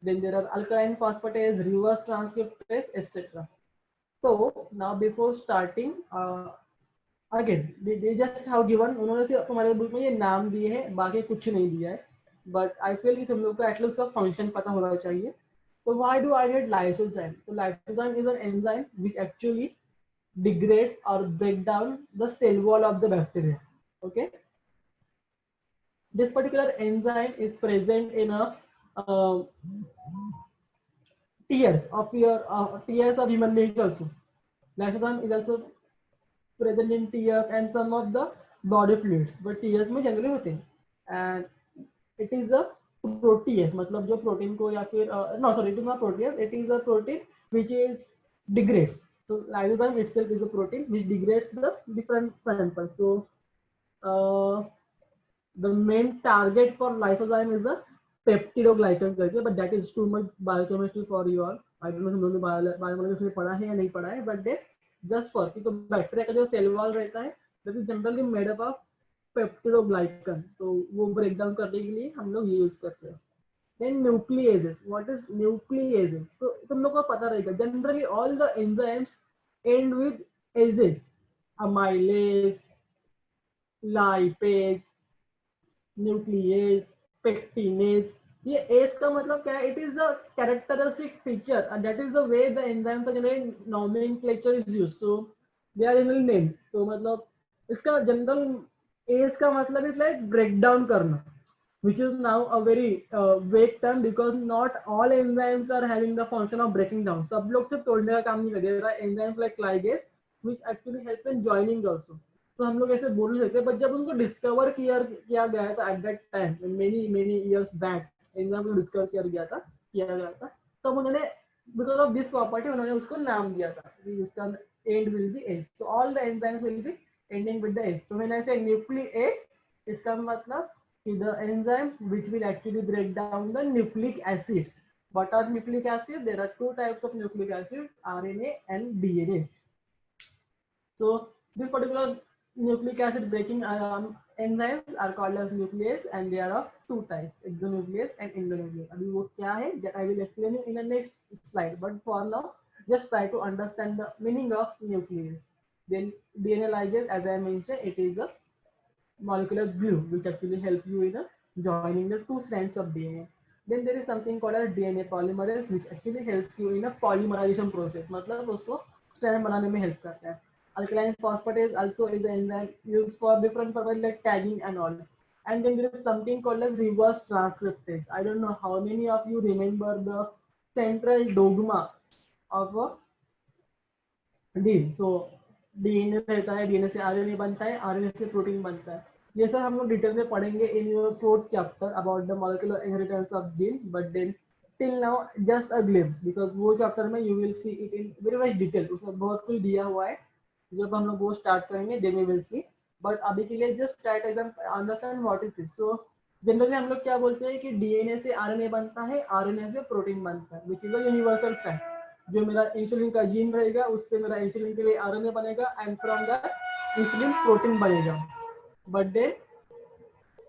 Then there are alkaline phosphatase, reverse transcriptase, etc. So now before starting, again they just have given, उन्होंने सिर्फ हमारे बुक में ये नाम दिए हैं, बाकी कुछ नहीं दिया है. बट आई फील कि तुम लोग को एटलीस्ट का फंक्शन पता होना चाहिए. तो why do I need lysozyme? तो lysozyme is an enzyme which actually degrades or break down the cell wall of the bacteria. Okay, this particular enzyme is present in a tears of human beings also. Lysozyme is also present in tears and some of the body fluids, but tears में generally होते हैं. And it is a protease, मतलब जो प्रोटीन को या फिर no sorry it is not protease, it is a protein which is degrades. So lysozyme itself is a protein which degrades the different samples. So the main target for lysozyme is a peptidoglycan करके, but that is too much biochemistry for you all. I don't know हम लोगों ने बायोमोलिक्यूल्स में पढ़ा है या नहीं पढ़ा है, but they just for, तो बैक्टीरिया का जो सेल वॉल रहता है that is generally made up of peptidoglycan, तो वो ब्रेक डाउन करने के लिए हम लोग ये यूज करते हैं. Then nucleases. What is nucleases? So तुम लोग को पता रहेगा. Generally, all the enzymes end with ases. Amylase, lipase, nuclease, pectinase. ये एस का मतलब क्या है? It is a characteristic feature, and that is the way the enzymes are generally nomenclature is used. So they are generally named. तो मतलब इसका जनरल एस का मतलब is like break down करना, which is now a very vague term because not all enzymes are having the function of breaking down. सब लोग सिर्फ तोड़ने का काम नहीं करते. There are enzymes like ligase which actually help in joining also. तो हम लोग ऐसे बोल सकते हैं, बट जब उनको डिस्कवर किया गया था eight that time, many years back, enzyme को डिस्कवर किया गया था, तब उन्होंने बिकॉज ऑफ दिस प्रॉपर्टी उन्होंने उसको नाम दिया था कि उसका and will be S. So all the enzymes will be ending with the S. तो मैंने ऐसे न्यूक्लियस, इसका मतलब the enzyme which will actually break down the nucleic acids. What are nucleic acids? There are two types of nucleic acids, RNA and DNA. So this particular nucleic acid breaking enzymes are called as nuclease, and they are of two types, exonuclease and endonuclease. अभी वो क्या है that I will explain you in the next slide, but for now just try to understand the meaning of nuclease. Then DNA ligase, as I mentioned, it is a molecular glue which actually help you in joining the two strands of DNA. Then there is something called a DNA polymerase which actually helps you in a polymerization process. मतलब उसको strand बनाने में help करता है. Alkaline phosphatase also is an enzyme used for different purposes like tagging and all. And then there is something called as reverse transcriptase. I don't know how many of you remember the central dogma of a D. So DNA रहता है, डीएनए से आरएनए बनता है, आरएनए से प्रोटीन बनता है. ये सब हम लोग डिटेल में पढ़ेंगे in your fourth chapter about the molecular inheritance of gene. But then till now just a glimpse, because वो चैप्टर में you will see it in very much detail. उसमें बहुत कुछ दिया हुआ है. जब हम लोग वो स्टार्ट करेंगे then we will see. But अभी के लिए just try to understand what is this. So generally हम लोग क्या बोलते हैं कि डीएनए से आरएनए बनता है, आरएनए से प्रोटीन बनता है, which is a universal fact. जो मेरा इंसुलिन का जीन रहेगा उससे मेरा इंसुलिन के लिए आरएनए बनेगा, and from that insulin protein बनेगा. बट देन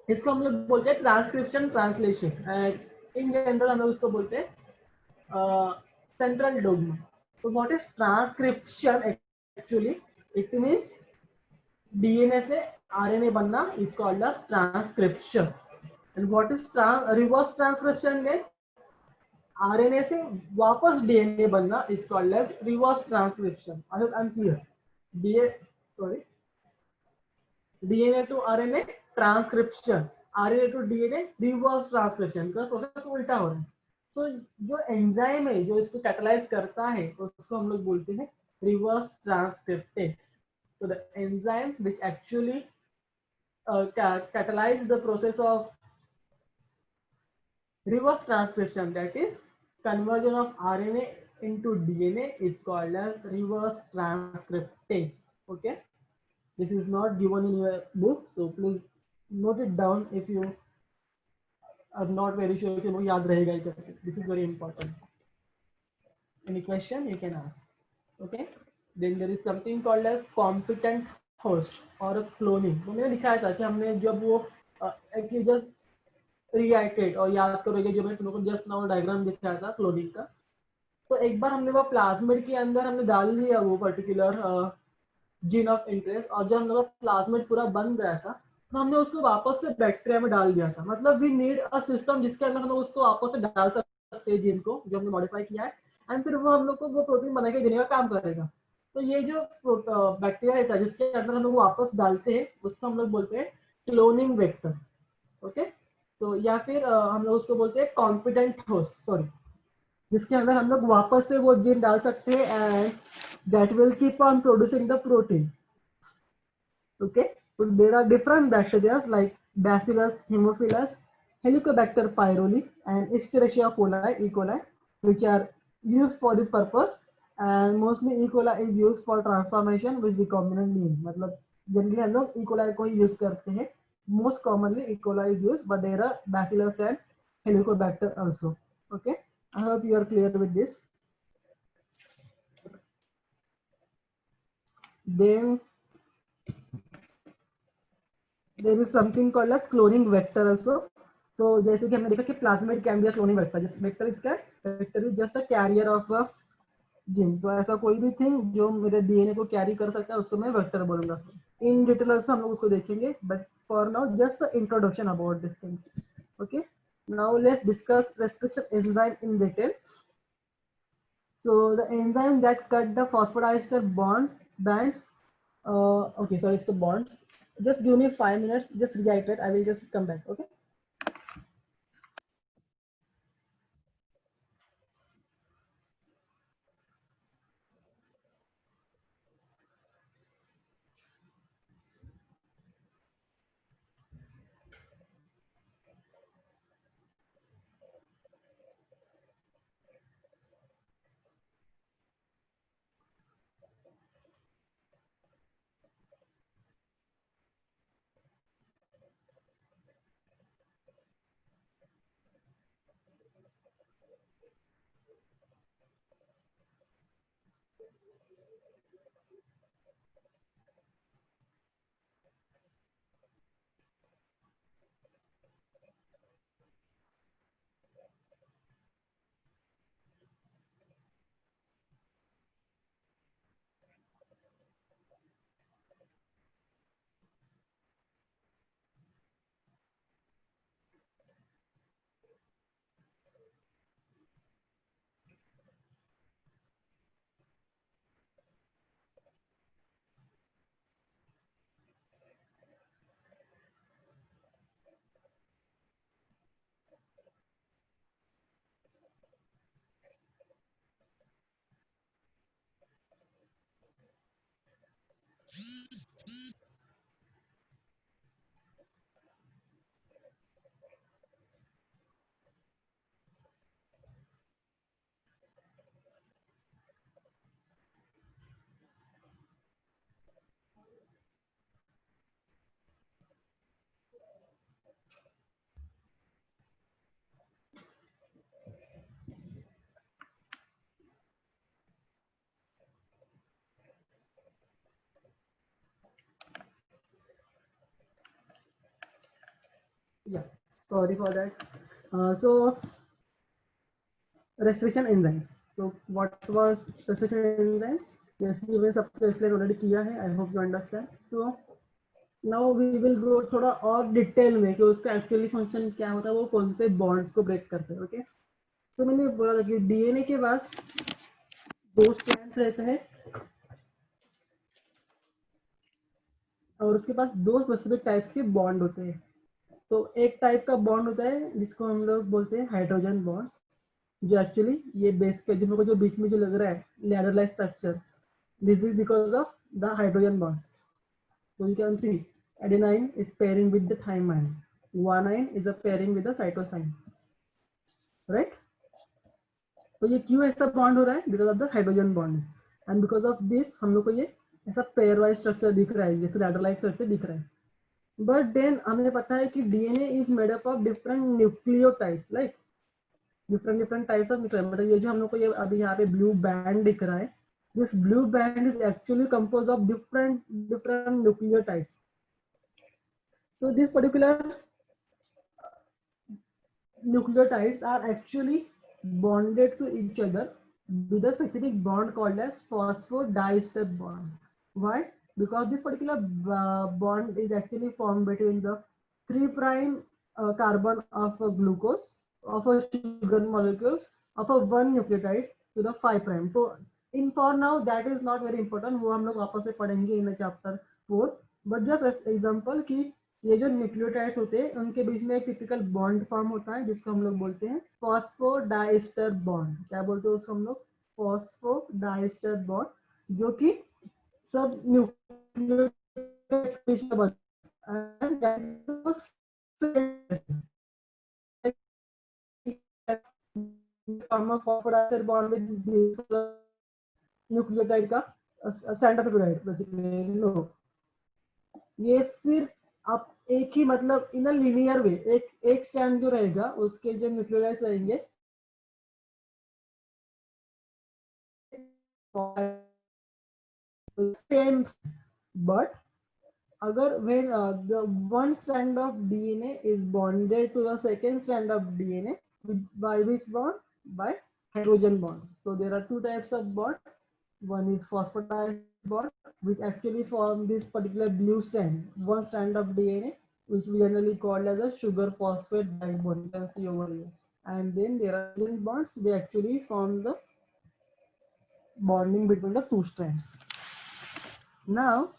इसको हम लोग बोलते हैं transcription translation, and in general हम लोग उसको बोलते हैं सेंट्रल डोग्मा. तो what is transcription actually? It means DNA से आरएनए बनना is called as transcription. And what is reverse transcription? Then RNA से वापस डीएनए बनना is called as reverse transcription. I hope I am clear. DNA to RNA transcription, RNA to DNA reverse transcription का प्रोसेस उल्टा हो रहा है. सो जो एंजाइम है जो इसको कैटालाइज करता है उसको हम लोग बोलते हैं reverse transcriptase. So the enzyme which actually catalyze the process of reverse transcription, that is conversion of RNA into DNA, is called as reverse transcriptase. Okay, this is not given in your book, so please note it down if you are not very sure कि वो याद रहेगा ही करके. This is very important. Any question you can ask. Okay, then there is something called as competent host or cloning. तो मैंने दिखाया था कि हमने जब वो actually just रिएक्टेड, और याद करोगे जो मैं तुम लोगों को जस्ट नाउ डायग्राम दिखाया था क्लोनिंग का, तो एक बार हमने वो प्लाज्मिड के अंदर हमने डाल दिया वो पर्टिकुलर जीन ऑफ इंटरेस्ट, और जब हम लोग प्लाज्मिड पूरा बन गया था तो हमने उसको वापस से बैक्टीरिया में डाल दिया था. मतलब वी नीड अ सिस्टम जिसके अंदर हम लोग उसको वापस से डाल सकते हैं जीन को जो हमने मॉडिफाई किया है, एंड फिर वो हम लोग को वो प्रोटीन बना के देने का काम करेगा. तो ये जो बैक्टीरिया रहता है जिसके अंदर हम लोग वापस डालते हैं उसको हम लोग बोलते हैं क्लोनिंग वेक्टर. ओके, तो या फिर हम लोग उसको बोलते हैं कॉम्पिटेंट होस्ट, सॉरी, जिसके अंदर हम लोग वापस से वो जीन डाल सकते हैं and that will keep on producing the protein. Okay, तो there are different bacteria like bacillus, haemophilus, helicobacter pylori and escherichia coli, E coli, which are used for this purpose. And mostly E coli is used for transformation which recombinant mean. मतलब जनरली हम लोग ई कोलाई को ही यूज करते हैं. Most commonly E. coli is used, but there are Bacillus and Helicobacter also. Okay, I hope you are clear with this. Then there is something called as cloning vector also. तो जैसे कि हमने देखा कि plasmid can be a cloning vector, just vector is क्या, vector is just a carrier of a gene. तो ऐसा कोई भी थिंग जो मेरे डीएनए को कैरी कर सकता है उसको मैं वेक्टर बोलूंगा। इन डिटेल आल्सो हम लोग उसको देखेंगे, but for now just the introduction about this things. Okay, now let's discuss restriction enzyme in detail. So the enzyme that cut the phosphodiester bond bands. Okay, so it's a bond. Just give me 5 minutes. Just reiterate. I will just come back. Okay. Yeah. Sorry for that. So restriction enzymes. So what was restriction enzymes? Yes, मैंने सबको explain already किया है. I hope you understand. So now we will go थोड़ा और डिटेल में कि उसका एक्चुअली फंक्शन क्या होता है, वो कौन से बॉन्ड्स को ब्रेक करते हैं। ओके, तो मैंने बोला था कि डीएनए के पास दो स्ट्रैंड्स रहते हैं और उसके पास दो स्पेसिफिक टाइप्स के बॉन्ड होते हैं। तो एक टाइप का बॉन्ड होता है जिसको हम लोग बोलते हैं हाइड्रोजन बॉन्ड्स, जो एक्चुअली ये बेस पे जो जो बीच में जो लग रहा है ladder like structure, this is because of the hydrogen bonds. So you can see adenine is pairing with the thymine, guanine is a pairing with the cytosine, right? तो ये क्यों ऐसा बॉन्ड हो रहा है? Because of the hydrogen bond, and because of this हम लोग को ये ऐसा पेयर वाइज स्ट्रक्चर दिख रहा है, जैसे लैडर लाइक स्ट्रक्चर दिख रहा है। बट देन हमें पता है कि DNA is made up of different nucleotides, like different different types of nucleo, मतलब ये जो हम लोग को ये अभी यहाँ पे ब्लू बैंड दिख रहा है, this blue band is actually compose of different different nucleotides. So this particular nucleotides are actually bonded to each other with a specific bond called as phosphodiester bond. Why? Because this particular bond is actually formed between the 3' carbon of a glucose, of a sugar molecules, of a one nucleotide to the 5'. So in for now that is not very important, वो हम लोग वापस से पढ़ेंगे in chapter 4. But just example कि ये जो न्यूक्लियोटाइड्स होते हैं उनके बीच में एक टिपिकल बॉन्ड फॉर्म होता है जिसको हम लोग बोलते हैं फॉस्फोडाइस्टर बॉन्ड। क्या बोलते हैं उसको हम लोग? फॉस्फोडाइस्टर बॉन्ड, जो कि सब न्यूक्लियोटाइड्स के बीच में बनता है। फॉस्फोडाइस्टर बॉन्ड विद न्यूक्लियोटाइड का स्टैंड ऑफ बेसिकली नो, ये सिर्फ आप एक ही मतलब इन अ लीनियर वे एक एक स्ट्रैंड जो रहेगा उसके जो न्यूक्लियोटाइड्स रहेंगे सेम, बट अगर when the one strand of DNA is bonded to the second strand of DNA by which bond? By hydrogen bond. So there are two types of bond. One is phosphatidized bond, which actually form this particular blue strand, one strand of DNA, which we generally call as a sugar phosphate backbone. You can see over here. And then there are hydrogen bonds. They actually form the bonding between the two strands. Now,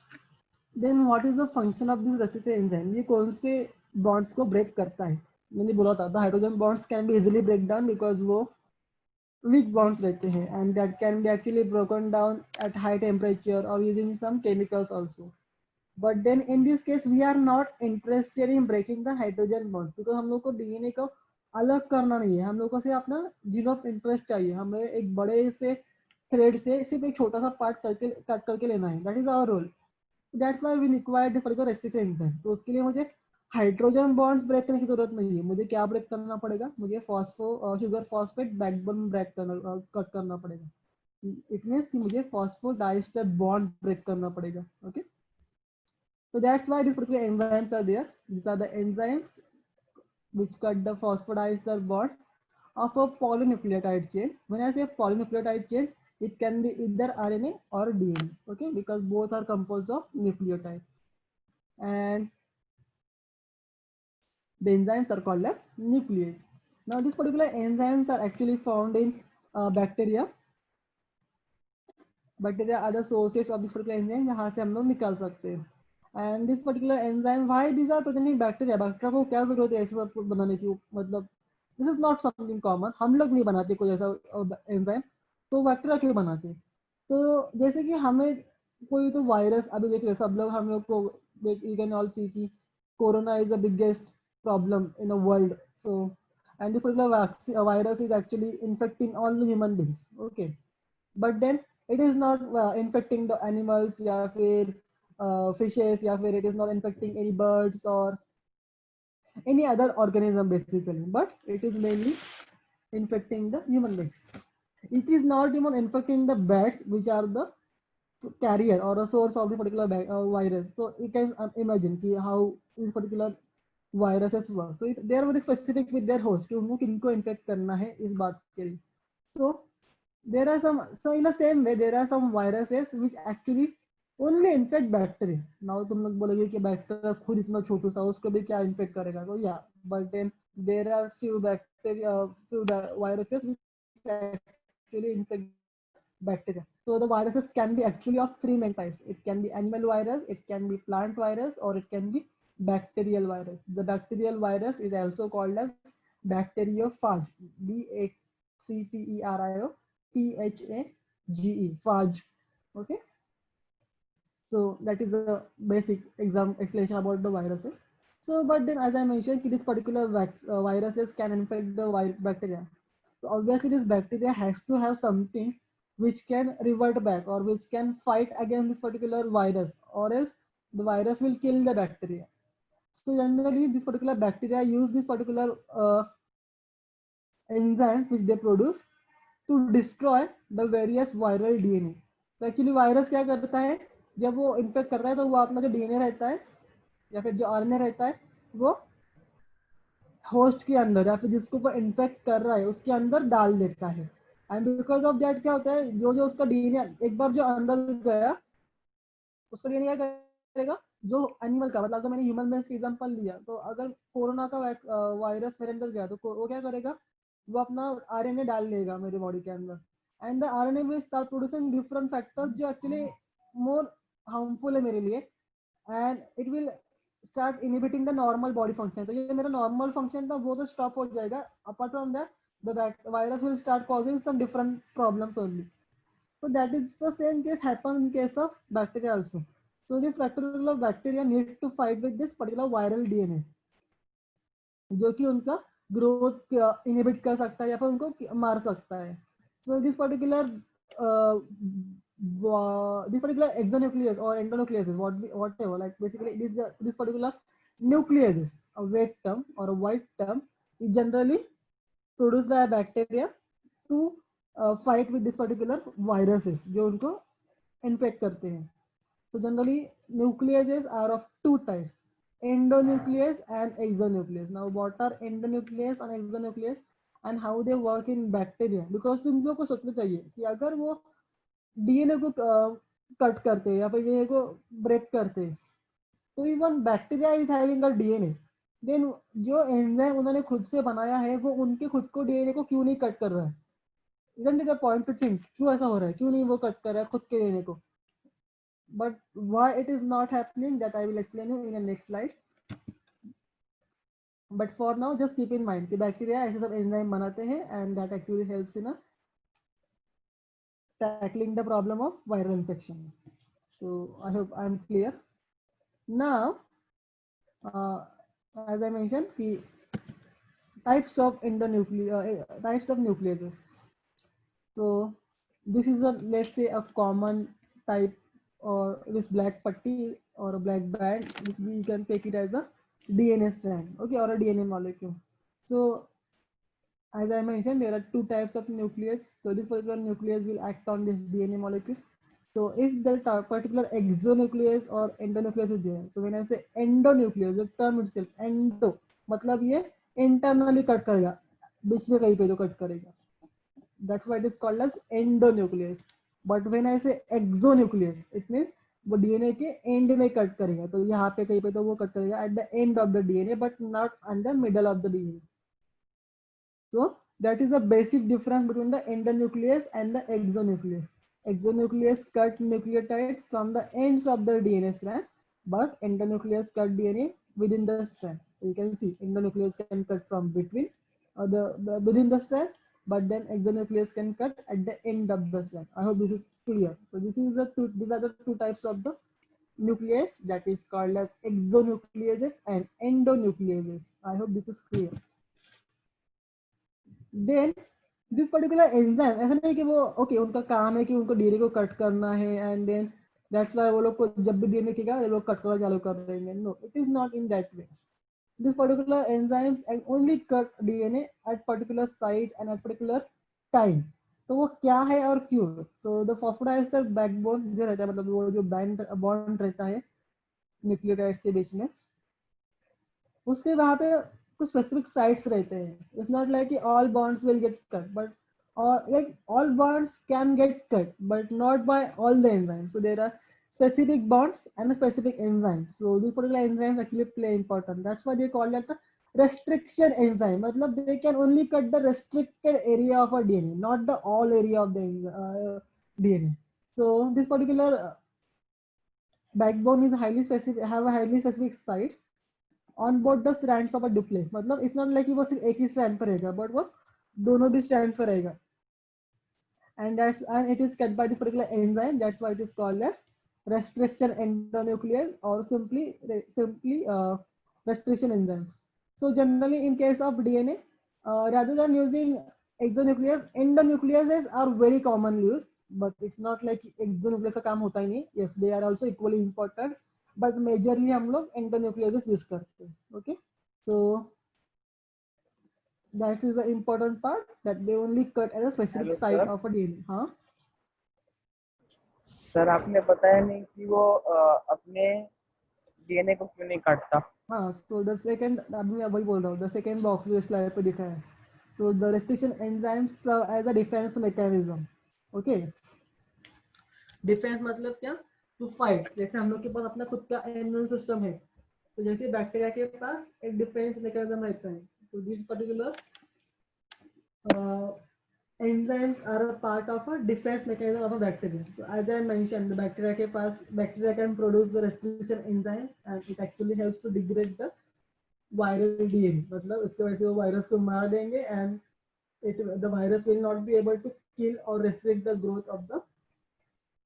then what is the function of this resistive enzyme, ये कौन से बॉन्ड्स को ब्रेक करता है? मैंने बोला था the hydrogen bonds can be easily break down because वो वीक बॉन्ड्स रहते हैं and that can be actually broken down at high temperature और using some chemicals also. But then in this case we are not interested in breaking the hydrogen bond because हम लोग को डीएनए को अलग करना नहीं है, हम लोग को सिर्फ अपना जीन ऑफ इंटरेस्ट चाहिए, हमें एक बड़े से थ्रेड से सिर्फ एक छोटा सा पार्ट करके कट करके लेना है. That is our role. That's why we require this particular restricted enzyme. तो उसके लिए मुझे हाइड्रोजन बॉन्ड्स ब्रेक करने की जरूरत नहीं है. मुझे क्या ब्रेक करना पड़ेगा? मुझे शुगर फॉस्फेट बैकबोन ब्रेक करना कट करना पड़ेगा. इट मीन्स कि मुझे फॉस्फोडाइस्टर बॉन्ड ब्रेक करना पड़ेगा. Okay, so that's why these particular enzymes are there. These are the enzymes which cut the phosphodiester bond of a polynucleotide chain. When I say polynucleotide chain, it can be either RNA or DNA, okay, because both are composed of nucleotides. And the enzymes are called as nuclease. Now, these particular enzymes are actually found in bacteria. Bacteria are the sources of this particular enzyme, जहाँ से हम लोग निकाल सकते हैं. And this particular enzyme, why these are present in bacteria? Bacteria को क्या जरूरत है ऐसे सब बनाने की? मतलब this is not something common. हम लोग नहीं बनाते कोई ऐसा enzyme, तो बैक्टीरिया क्यों बनाते? तो जैसे कि हमें कोई तो वायरस, अभी देखिए सब लोग हम लोग को you can all see कि corona is the biggest problem in the world. So and this particular virus is actually infecting all the human beings. Okay, but then it is not infecting the animals या फिर fishes या फिर it is not infecting any birds or any other organism basically, but it is mainly infecting the human beings. It is not even infecting the bats, which are the carrier or a source of the particular virus. So you can imagine how this particular viruses work. So they are very specific with their host कि उनको किनको infect करना है इस बात के लिए. So there are some, so in the same way there are some viruses which actually only infect bacteria. Now तुम लोग बोलोगे कि बैक्टीरिया खुद इतना छोटू सा उसको भी क्या इन्फेक्ट करेगा? तो या, but then there are few viruses which actually infect bacteria. So the viruses can be actually of three main types. It can be animal virus, it can be plant virus, or it can be bacterial virus. The bacterial virus is also called as bacteriophage. BACTERIOPHAGE, phage. Okay. So that is a basic explanation about the viruses. So, but then as I mentioned, this particular viruses can infect the bacteria. So obviously this bacteria has to have something which can revert back or which can fight against this particular virus, or else the virus will kill the bacteria. So generally this particular bacteria use this particular enzymes which they produce to destroy the various viral DNA. तो एक्चुअली वायरस क्या करता है, जब वो इन्फेक्ट करता है तो वो अपना जो डीएनए रहता है या फिर जो आरएनए रहता है वो होस्ट के अंदर या फिर जिसको वो इन्फेक्ट कर रहा है उसके अंदर डाल देता है. एंड बिकॉज ऑफ दैट क्या होता है, जो जो उसका डीएनए एक बार जो अंदर गया उसका डीएनए क्या करेगा, जो एनिमल का, मतलब तो मैंने ह्यूमन बेस का एग्जांपल लिया, तो अगर कोरोना का वायरस मेरे अंदर गया तो वो क्या करेगा, वो अपना आरएनए डाल लेगा मेरे बॉडी के अंदर. And the RNA will start producing different factors जो एक्चुअली मोर हार्मफुल है मेरे लिए, and it will start inhibiting the normal body function. तो ये मेरा नॉर्मल फंक्शन था वो तो स्टॉप हो जाएगा. Apart from that the virus will start causing some different problems only. So that is the same case happens in case of bacteria also. So this particular bacteria needs to fight with this particular viral DNA, जो कि उनका ग्रोथ इनहिबिट कर सकता है या फिर उनको मार सकता है. So this particular exonuclease or endonucleases, whatever, like basically this particular nucleases, a vague term or a wide term, is generally produced by a bacteria to fight with this particular viruses जो उनको इन्फेक्ट करते हैं. So generally nucleases are of two types, endonuclease and exonuclease. Now what are endonuclease and exonuclease and how they work in bacteria? Because तुम लोग को सोचना चाहिए कि अगर वो डीएनए को कट करते या फिर डीएनए को ब्रेक करते, तो even bacteria is having a DNA, then जो एंजाइम उन्होंने खुद से बनाया है वो उनके खुद को डीएनए को क्यों नहीं कट कर रहा है? Isn't it a point to think क्यों ऐसा हो रहा है, क्यों नहीं वो कट कर रहा है खुद के डीएनए को? But why it is not happening, that I will explain you in the next slide. But for now just keep in mind कि बैक्टीरिया ऐसे सब एंजाइम बनाते हैं and that actually helps in tackling the problem of viral infection. So I hope I am clear. Now as I mentioned, the types of nucleases. So this is a, let's say, a common type, or this black putty or a black band, we can take it as a DNA strand, okay, or a DNA molecule. So as I mentioned, there are two types of nucleus. So this particular nucleus will act on this DNA molecule. So if the particular exonuclease or endonuclease is there, so when I say endonuclease, the term itself endo मतलब ये internally कट करेगा, बीच में कहीं पे तो कट करेगा. That's why it is called as endonuclease. But when I say exonuclease, it means वो DNA के end में कट करेगा, तो यहाँ पे कहीं पे तो वो कट करेगा at the end of the DNA, but not in the middle of the DNA. So that is the basic difference between the endonuclease and the exonuclease. Exonuclease cut nucleotides from the ends of the DNA strand, but endonuclease cut DNA within the strand. So you can see endonuclease can cut from between within the strand, but then exonuclease can cut at the end of the strand. I hope this is clear. So these are the two types of the nuclease, that is called as exonucleases and endonucleases. I hope this is clear. Then this particular enzyme, ऐसा नहीं कि वो ओके उनका काम है कि उनको डीएनए को कट करना है एंड देन दैट्स व्हाई वो लोग को जब भी डीएनए दिखेगा ये लोग कट करना चालू कर देंगे. No, it is not in that way. This particular enzymes and only cut DNA at particular site and at particular time. तो वो क्या है और क्यों? So the phosphodiester backbone जो रहता है, मतलब वो जो बॉन्ड रहता है न्यूक्लियोटाइड्स के बीच में, उसके वहाँ पे कुछ स्पेसिफिक साइट्स रहते हैं. It's not like all bonds will get cut, but like all bonds can get cut, but not by all the enzymes. So there are specific bonds and a specific enzyme. So these particular enzymes actually play important. That's why they call that a restriction enzyme. मतलब they can only cut the restricted area of a DNA, not the all area of the DNA. So this particular backbone is highly specific, have a highly specific sites on both the strands of a duplex. मतलब it's not like कि वो सिर्फ एक ही strand पर रहेगा, but वो दोनों भी strand पर रहेगा. And it is cut by this particular enzyme. That's why it is called as restriction endonuclease or simply restriction enzymes. So generally in case of DNA, rather than using exonuclease, endonucleases are very commonly used, but it's not like exonuclease का काम होता ही नहीं. Yes, they are also equally important, but majorly हम लोग endonucleases use करते हैं. Okay, so that is the important part, that they only cut at a specific site of a DNA. हाँ सर, आपने बताया नहीं कि वो अपने डीएनए को क्यों नहीं काटता. हाँ, so the second, अभी मैं वही बोल रहा हूँ, the second box जो स्लाइड पे दिखा है, so the restriction enzymes serve as a defense mechanism. Okay, defence मतलब क्या? To fight. जैसे हम लोग के पास अपना खुद का इम्यून सिस्टम है, तो जैसे बैक्टीरिया के पास एक डिफेंस मैकेनिज्म रहता है, तो this particular enzymes are a part of a defense mechanism of a bacteria. So as I mentioned, the bacteria can produce the restriction enzyme and it actually helps to degrade the viral DNA. मतलब इसके वजह से वो वायरस को मार देंगे and the virus will not be able to kill or restrict the growth of the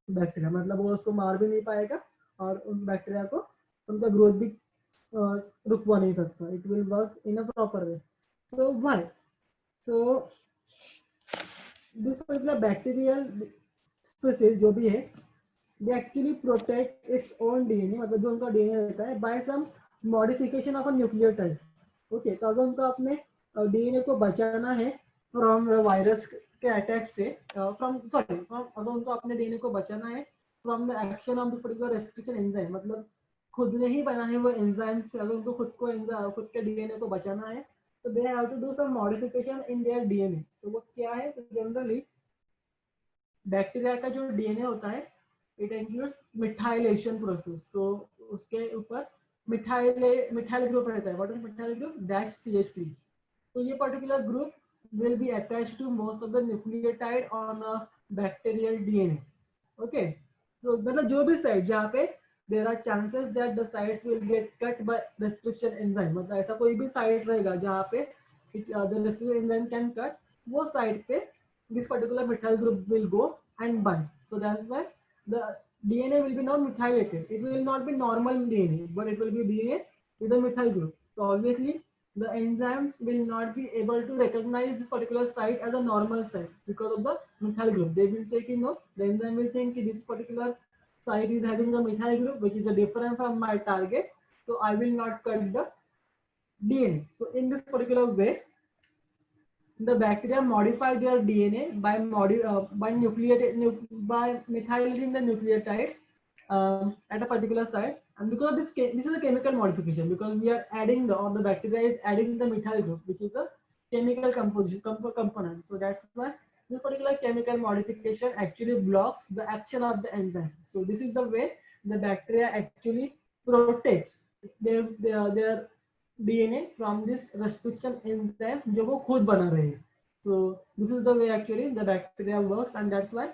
bacteria. मतलब वो उसको मार भी नहीं पाएगा और उन बैक्टीरिया को उनका ग्रोथ भी रुकवा नहीं सकता. It will work in a proper way. So why? So this particular bacterial species जो भी है, they actually protect its own DNA, मतलब जो उनका DNA रहता है, by some modification of a nucleotide. Okay, तो अगर उनको अपने DNA को बचाना है from वायरस के अटैक से, अगर उनको अपने DNA को बचाना है from the action of the particular restriction enzyme, मतलब खुद ने ही बना है वो एंजाइम से, अगर उनको खुद के डीएनए को बचाना है तो they have to do some modification in their DNA. तो वो क्या है, तो जनरली बैक्टीरिया का जो डीएनए होता है इट इंक्लूड्स मिथाइलेशन प्रोसेस। तो उसके ऊपर मिथाइल ग्रुप रहता है। What is methyl group? -CH3। तो ये particular group will be attached to most of the nucleotide on a bacterial DNA. Okay, so मतलब जो भी साइट जहाँ पे there are chances that the sites will get cut by restriction enzyme, मतलब ऐसा कोई भी साइट रहेगा जहाँ पे the restriction enzyme can cut, वो साइट पे this particular methyl group will go and bind. So that's why the DNA will be now methylated. It will not be normal DNA, but it will be DNA with a methyl group. So obviously the enzymes will not be able to recognize this particular site as a normal site because of the methyl group. They will say कि no, the enzyme will think this particular site is having a methyl group which is different from my target, so I will not cut the DNA. So in this particular way, the bacteria modify their DNA by methylating the nucleotides at a particular site. And because of this is a chemical modification, because we are adding the bacteria is adding the methyl group, which is a chemical composition component. So that's why this particular chemical modification actually blocks the action of the enzyme. So this is the way the bacteria actually protects their DNA from this restriction enzyme जो वो खुद बना रहे हैं. So this is the way actually the bacteria works, and that's why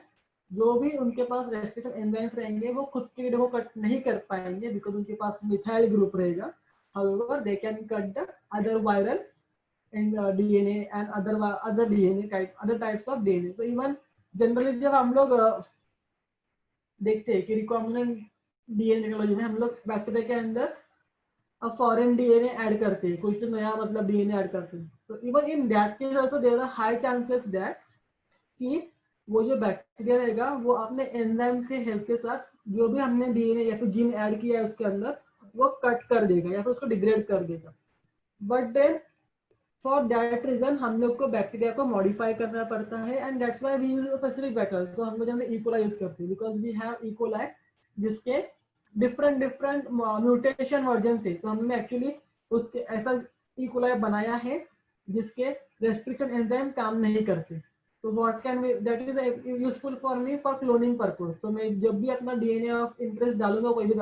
जो भी उनके पास रेस्ट्रिक्शन एंजाइम्स रहेंगे वो खुद के डीएनए को कट नहीं कर पाएंगे बिकॉज उनके पास मिथाइल ग्रुप रहेगा. However, they can cut the other viral and DNA and other DNA other types of DNA. So even generally जब हम लोग देखते हैं कि रिकॉम्बिनेंट डीएनए टेक्नोलॉजी में हम लोग बैक्टीरिया के अंदर अब फॉरेन डीएनए ऐड करते हैं, कुछ नया मतलब डीएनए ऐड करते हैं. तो even in that case also there are high chances that कि वो जो बैक्टीरिया रहेगा वो अपने एंजाइम्स के हेल्प के साथ जो भी हमने डीएनए या फिर जीन ऐड किया है उसके अंदर वो कट कर देगा या फिर उसको डिग्रेड कर देगा. But then for that reason हम लोग को बैक्टीरिया को मॉडिफाई करना पड़ता है, and that's why we use specific bacteria. तो हम लोग इकोलाई यूज करते हैं बिकॉज वी हैव इकोलाई जिसके डिफरेंट म्यूटेशन वर्जन से. तो हमने एक्चुअली उसके ऐसा इकोलाई बनाया है जिसके रेस्ट्रिक्शन एंजाइम काम नहीं करते. तो what can be that is useful for me for cloning purpose. तो मैं जब भी अपना डीएनए ऑफ इंटरेस्ट डालूंगा कोई भी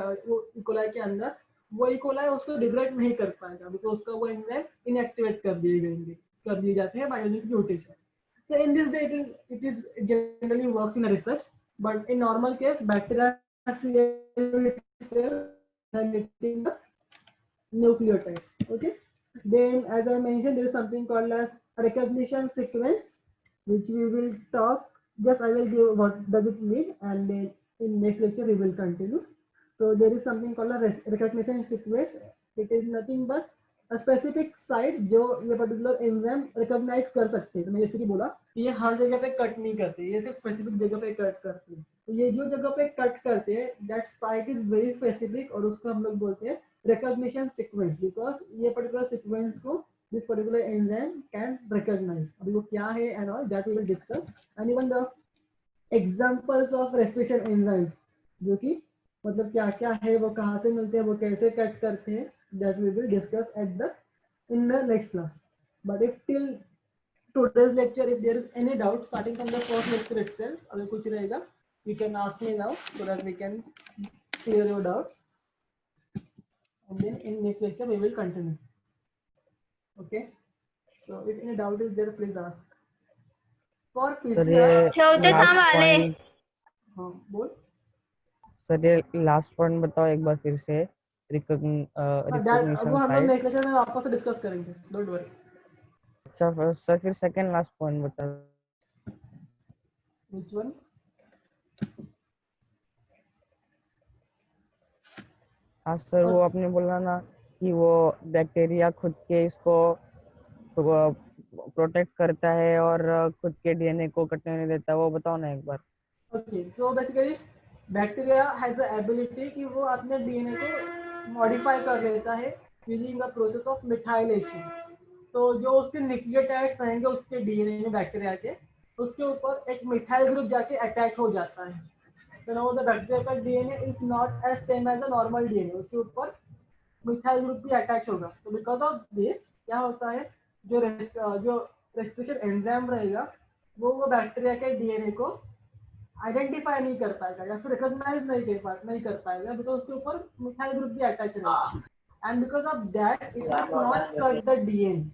इकोलाई के अंदर, वो इकोलाई उसको डिग्रेड नहीं कर पाएगा बिकॉज उसका वो एंजाइम इनएक्टिवेट कर दिए जाते हैं biogenic mutation. So in this way it is generally works in a research, but in normal case bacteria itself getting the nucleotides. Okay, then as I mentioned there is something called as recognition sequence which we will talk. Just I will give what does it mean, and then in next lecture we will continue. So there is something called a recognition sequence. It is nothing but a specific site जो ये पर्टिकुलर एंजाइम रिकॉग्नाइज कर सकते हैं. तो मैं जैसे कि बोला ये हर जगह पे कट नहीं करते, ये सिर्फ स्पेसिफिक जगह पे कट करते हैं. तो ये जो जगह पे कट करते हैं that site is very specific और उसको हम लोग बोलते हैं रिकॉग्निशन सीक्वेंस, बिकॉज ये पर्टिकुलर सीक्वेंस को this particular enzyme can recognise. अभी वो क्या है and all that we will discuss. And even the examples of restriction enzymes जो कि मतलब क्या क्या है, वो कहाँ से मिलते हैं, वो कैसे कट करते हैं, that we will discuss in the next class. But if till today's lecture if there is any doubt starting from the first lecture itself, अगर कुछ रहेगा you can ask me now so that we can clear your doubts, and then in next lecture we will continue. Okay, so if any doubt is there please ask. For PCR ठेवते थांब आले. हाँ बोल. सर ये लास्ट पॉइंट बताओ एक बार फिर से. रिकॉग्निशन वो हम लोग नेक्स्ट लेक्चर में वापस से डिस्कस करेंगे, डोंट वरी. अच्छा सर फिर सेकंड लास्ट पॉइंट बताओ. Which one? हाँ सर वो आपने बोला ना कि वो बैक्टीरिया खुद के इसको प्रोटेक्ट करता है और खुद के डीएनए को कटने नहीं देता, वो बताओ ना एक बार. Okay, so basically bacteria has a ability कि वो अपने डीएनए को मॉडिफाई कर लेता है using the process of methylation. तो जो उसके न्यूक्लियोटाइड्स रहेंगे उसके डीएनए में बैक्टीरिया के, उसके ऊपर एक मिथाइल ग्रुप जाके अटैच हो जाता है. now the bacteria का DNA is not as same as a normal DNA, उसके ऊपर मिथाइल ग्रुप भी अटैच होगा। तो बिकॉज ऑफ दिस क्या होता है, जो रेस्पिरेशन एंजाइम रहेगा वो बैक्टीरिया के डीएनए को आइडेंटिफाई नहीं कर पाएगा या फिर रिकॉग्नाइज नहीं कर पाएगा, बिकॉज उसके ऊपर मिथाइल ग्रुप भी अटैच रहेगा। And because of that it will not cut the DNA.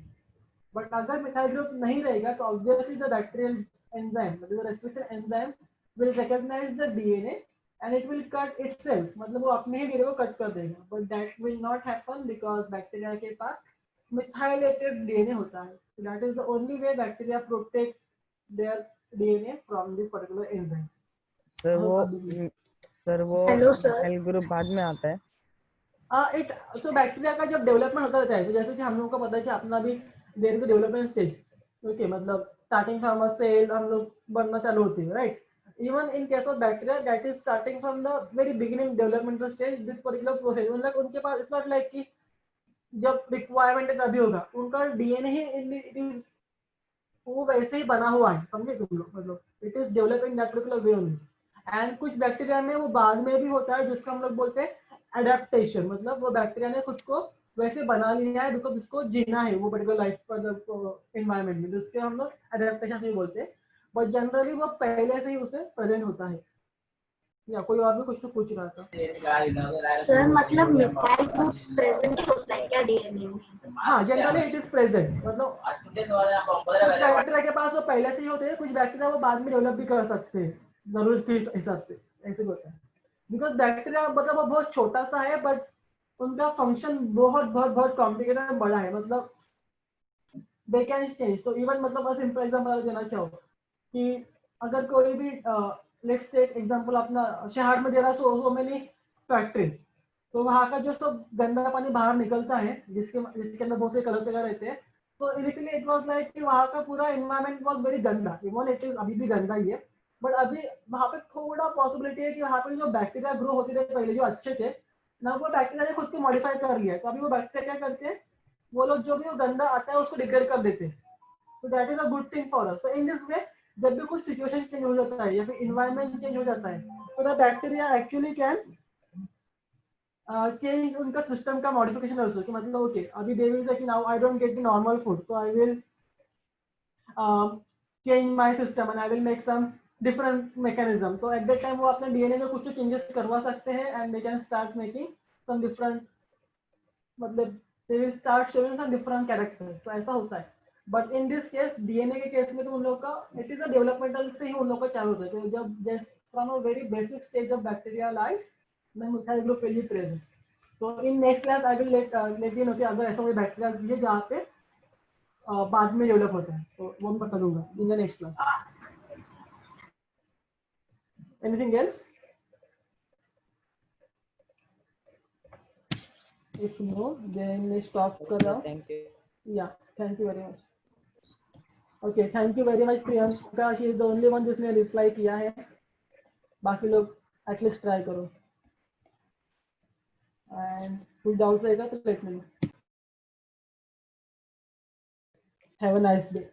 But अगर मिथाइल ग्रुप नहीं रहेगा तो ऑब्वियसली द बैक्टीरियल एंजाइम, मतलब respiration enzyme will recognise the DNA and it will cut itself, मतलब वो अपने ही डीएनए को कट कर देगा। but that will not happen because bacteria के पास methylated DNA होता है। so that is the only way bacteria protect their DNA from this particular enzyme। Sir वो हेलो सर। मिथाइल ग्रुप बाद में आता है। तो बैक्टीरिया का जब डेवलपमेंट होता रहता है, तो जैसे कि हम लोगों को पता है कि अपना भी there is a development stage, okay, मतलब स्टार्टिंग फ्रॉम अ सेल हम लोग बनना चालू होती है, right. Even in case of bacteria, that is starting from the very beginning developmental stage, this particular process, मतलब उनके पास it's not like कि जब रिक्वायरमेंट है तभी होगा, उनका डीएनए ही इट इज वो वैसे ही बना हुआ है, समझे तुम लोग, मतलब it is developing that particular way only. And कुछ बैक्टीरिया में वो बाद में भी होता है, जिसको हम लोग बोलते हैं एडेप्टेशन, मतलब वो बैक्टीरिया ने खुद को वैसे बना लिया है बिकॉज उसको जीना है वो पर्टिकुलर लाइफ पर एनवायरमेंट में, जिसके हम लोग एडेप्टेशन भी बोलते हैं। बट जनरली वो पहले से ही उसे प्रेजेंट होता है। या कोई और भी कुछ तो पूछ रहा था सर, मतलब मिथाइल ग्रुप्स प्रेजेंट होता है क्या डीएनए में? हाँ, जनरली इट इज प्रेजेंट, मतलब कुछ बैक्टीरिया के पास वो पहले से ही होते हैं, कुछ बैक्टीरिया वो बाद में डेवलप भी कर सकते हैं जरूरत के हिसाब से, ऐसे होता है। बिकॉज बैक्टीरिया मतलब वो बहुत छोटा सा है, बट उनका फंक्शन बहुत बहुत बहुत कॉम्प्लिकेटेड बड़ा है, मतलब दे कैन चेंज। तो इवन मतलब बस सिंपल एग्जांपल देना चाहो कि अगर कोई भी लेट्स टेक एग्जांपल अपना शहर में दे रहा सो मेनी फैक्ट्रीज, तो वहाँ का जो सब गंदा पानी बाहर निकलता है, जिसके अंदर बहुत से कलर्स वगैरह रहते हैं, तो इनिशियली इट वाज लाइक कि वहाँ का पूरा एनवायरनमेंट वाज वेरी गंदा, इवन इट इज अभी भी गंदा ही है। बट अभी वहाँ पे थोड़ा पॉसिबिलिटी है कि वहाँ पे जो बैक्टीरिया ग्रो होते थे पहले जो अच्छे थे ना, वो बैक्टीरिया ने खुद को मॉडिफाई कर लिया है। तो अभी वो बैक्टीरिया क्या करते हैं, वो लोग जो भी वो गंदा आता है उसको डिग्रेड कर देते हैं। तो that is a good thing for us. So in this वे जब भी कुछ सिचुएशन चेंज हो जाता है या फिर इन्वायरमेंट चेंज हो जाता है, तो the bacteria actually can change उनका सिस्टम का मॉडिफिकेशन ऑल्सो, कि मतलब ओके अभी दे विल से कि now I don't get the normal food, तो I will change my system and I will make some different mechanism. तो एट दैट टाइम वो अपने डीएनए में कुछ चेंजेस करवा सकते हैं and they can start making some different, मतलब they will start showing some different characters. तो ऐसा होता है। But in this case DNA के केस में तो उन लोग का इट इज अ डेवलपमेंटल से ही उन लोग का चालू होता है। तो जब just from a very basic stage of bacteria life में methyl group will be present. तो in next class I will let you know कि अगर ऐसा कोई बैक्टीरिया है जहाँ पे बाद में डेवलप होता है, तो वो मैं बता दूंगा इन the next class. Anything else? If no, then let's stop कर रहा हूँ। Thank you. Yeah, thank you very much. Okay, thank you very much Priyanka, she is the only one जिसने रिप्लाई किया है, बाकी लोग एटलीस्ट ट्राई करो एंड कुछ डाउट रहेगा तो let me know. Have a nice day.